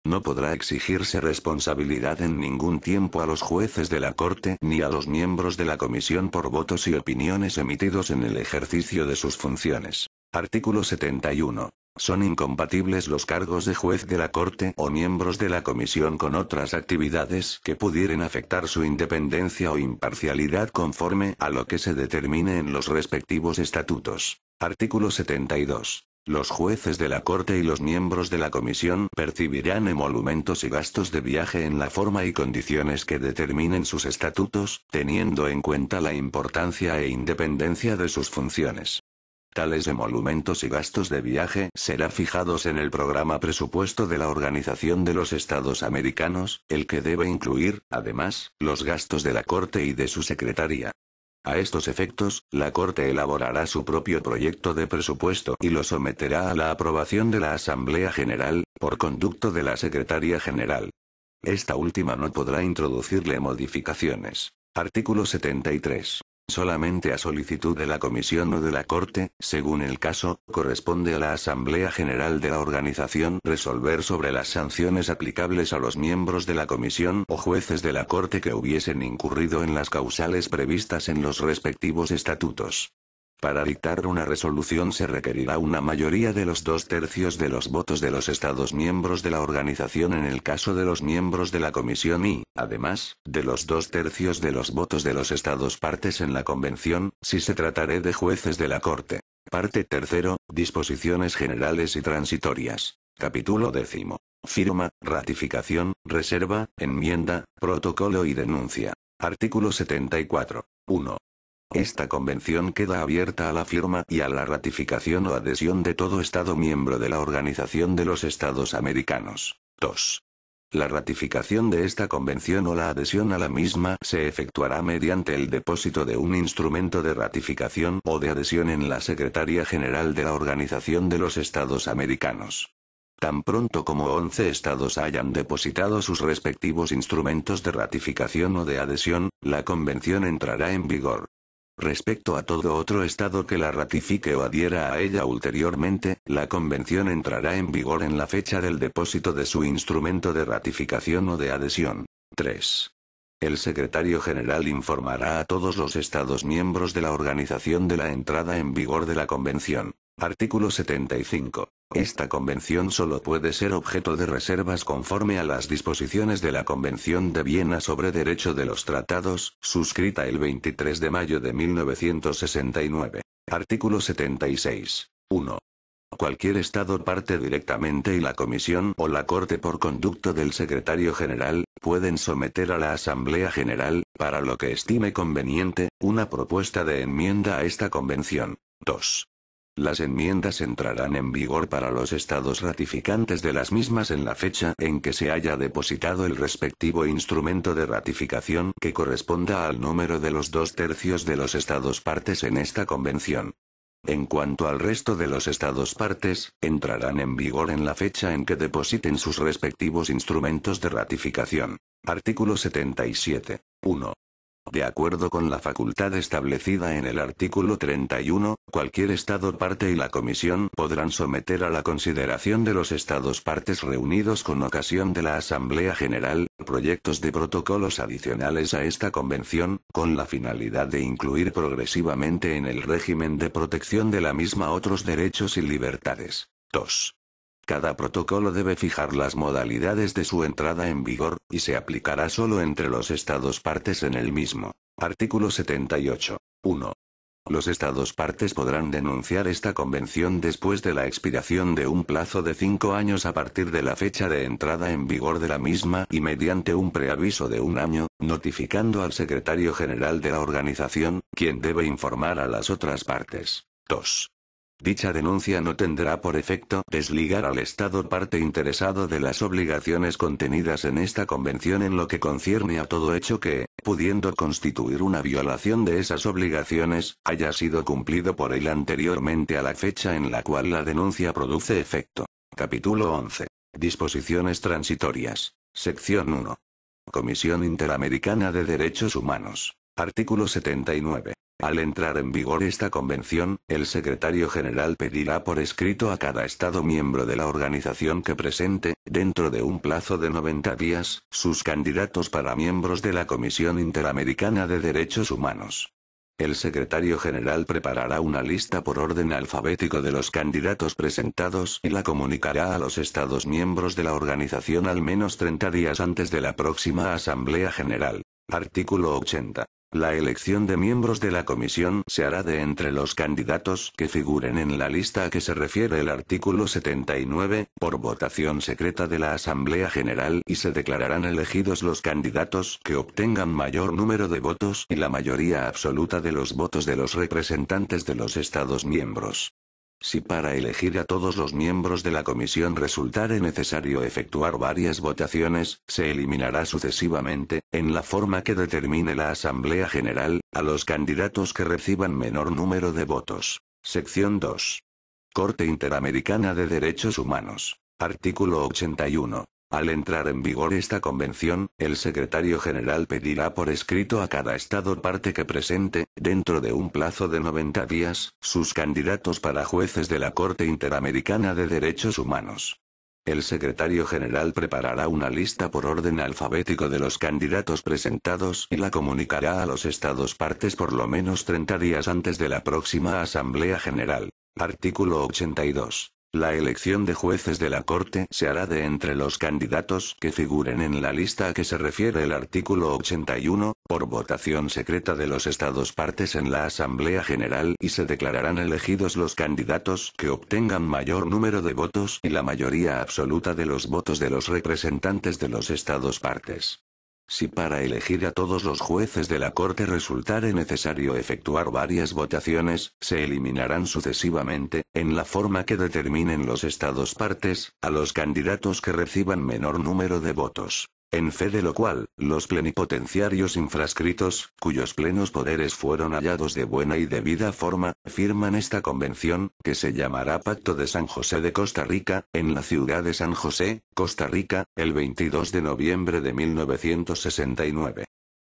No podrá exigirse responsabilidad en ningún tiempo a los jueces de la Corte ni a los miembros de la Comisión por votos y opiniones emitidos en el ejercicio de sus funciones. Artículo 71. Son incompatibles los cargos de juez de la Corte o miembros de la Comisión con otras actividades que pudieran afectar su independencia o imparcialidad conforme a lo que se determine en los respectivos estatutos. Artículo 72. Los jueces de la Corte y los miembros de la Comisión percibirán emolumentos y gastos de viaje en la forma y condiciones que determinen sus estatutos, teniendo en cuenta la importancia e independencia de sus funciones. Tales emolumentos y gastos de viaje serán fijados en el programa presupuesto de la Organización de los Estados Americanos, el que debe incluir, además, los gastos de la Corte y de su secretaría. A estos efectos, la Corte elaborará su propio proyecto de presupuesto y lo someterá a la aprobación de la Asamblea General, por conducto de la Secretaría General. Esta última no podrá introducirle modificaciones. Artículo 73. Solamente a solicitud de la Comisión o de la Corte, según el caso, corresponde a la Asamblea General de la organización resolver sobre las sanciones aplicables a los miembros de la Comisión o jueces de la Corte que hubiesen incurrido en las causales previstas en los respectivos estatutos. Para dictar una resolución se requerirá una mayoría de los 2/3 de los votos de los Estados miembros de la organización en el caso de los miembros de la Comisión y, además, de los 2/3 de los votos de los Estados partes en la Convención, si se tratare de jueces de la Corte. Parte 3. Disposiciones generales y transitorias. Capítulo 10. Firma, ratificación, reserva, enmienda, protocolo y denuncia. Artículo 74. 1. Esta convención queda abierta a la firma y a la ratificación o adhesión de todo Estado miembro de la Organización de los Estados Americanos. 2. La ratificación de esta convención o la adhesión a la misma se efectuará mediante el depósito de un instrumento de ratificación o de adhesión en la Secretaría General de la Organización de los Estados Americanos. Tan pronto como 11 estados hayan depositado sus respectivos instrumentos de ratificación o de adhesión, la convención entrará en vigor. Respecto a todo otro estado que la ratifique o adhiera a ella ulteriormente, la convención entrará en vigor en la fecha del depósito de su instrumento de ratificación o de adhesión. 3. El secretario general informará a todos los estados miembros de la organización de la entrada en vigor de la convención. Artículo 75. Esta convención solo puede ser objeto de reservas conforme a las disposiciones de la Convención de Viena sobre Derecho de los Tratados, suscrita el 23 de mayo de 1969. Artículo 76. 1. Cualquier Estado parte directamente y la Comisión o la Corte por conducto del Secretario General, pueden someter a la Asamblea General, para lo que estime conveniente, una propuesta de enmienda a esta Convención. 2. Las enmiendas entrarán en vigor para los Estados ratificantes de las mismas en la fecha en que se haya depositado el respectivo instrumento de ratificación que corresponda al número de los 2/3 de los Estados partes en esta Convención. En cuanto al resto de los Estados partes, entrarán en vigor en la fecha en que depositen sus respectivos instrumentos de ratificación. Artículo 77. 1. De acuerdo con la facultad establecida en el artículo 31, cualquier Estado parte y la Comisión podrán someter a la consideración de los Estados partes reunidos con ocasión de la Asamblea General, proyectos de protocolos adicionales a esta Convención, con la finalidad de incluir progresivamente en el régimen de protección de la misma otros derechos y libertades. 2. Cada protocolo debe fijar las modalidades de su entrada en vigor, y se aplicará solo entre los Estados partes en el mismo. Artículo 78. 1. Los Estados partes podrán denunciar esta Convención después de la expiración de un plazo de 5 años a partir de la fecha de entrada en vigor de la misma y mediante un preaviso de 1 año, notificando al Secretario General de la organización, quien debe informar a las otras partes. 2. Dicha denuncia no tendrá por efecto desligar al Estado parte interesado de las obligaciones contenidas en esta Convención en lo que concierne a todo hecho que, pudiendo constituir una violación de esas obligaciones, haya sido cumplido por él anteriormente a la fecha en la cual la denuncia produce efecto. Capítulo 11. Disposiciones transitorias. Sección 1. Comisión Interamericana de Derechos Humanos. Artículo 79. Al entrar en vigor esta convención, el secretario general pedirá por escrito a cada Estado miembro de la organización que presente, dentro de un plazo de 90 días, sus candidatos para miembros de la Comisión Interamericana de Derechos Humanos. El secretario general preparará una lista por orden alfabético de los candidatos presentados y la comunicará a los Estados miembros de la organización al menos 30 días antes de la próxima Asamblea General. Artículo 80. La elección de miembros de la comisión se hará de entre los candidatos que figuren en la lista a que se refiere el artículo 79, por votación secreta de la Asamblea General y se declararán elegidos los candidatos que obtengan mayor número de votos y la mayoría absoluta de los votos de los representantes de los Estados miembros. Si para elegir a todos los miembros de la comisión resultare necesario efectuar varias votaciones, se eliminará sucesivamente, en la forma que determine la Asamblea General, a los candidatos que reciban menor número de votos. Sección 2. Corte Interamericana de Derechos Humanos. Artículo 81. Al entrar en vigor esta convención, el secretario general pedirá por escrito a cada Estado parte que presente, dentro de un plazo de 90 días, sus candidatos para jueces de la Corte Interamericana de Derechos Humanos. El secretario general preparará una lista por orden alfabético de los candidatos presentados y la comunicará a los Estados partes por lo menos 30 días antes de la próxima Asamblea General. Artículo 82. La elección de jueces de la Corte se hará de entre los candidatos que figuren en la lista a que se refiere el artículo 81, por votación secreta de los Estados partes en la Asamblea General y se declararán elegidos los candidatos que obtengan mayor número de votos y la mayoría absoluta de los votos de los representantes de los Estados partes. Si para elegir a todos los jueces de la Corte resultare necesario efectuar varias votaciones, se eliminarán sucesivamente, en la forma que determinen los Estados partes, a los candidatos que reciban menor número de votos. En fe de lo cual, los plenipotenciarios infrascritos, cuyos plenos poderes fueron hallados de buena y debida forma, firman esta convención, que se llamará Pacto de San José de Costa Rica, en la ciudad de San José, Costa Rica, el 22 de noviembre de 1969.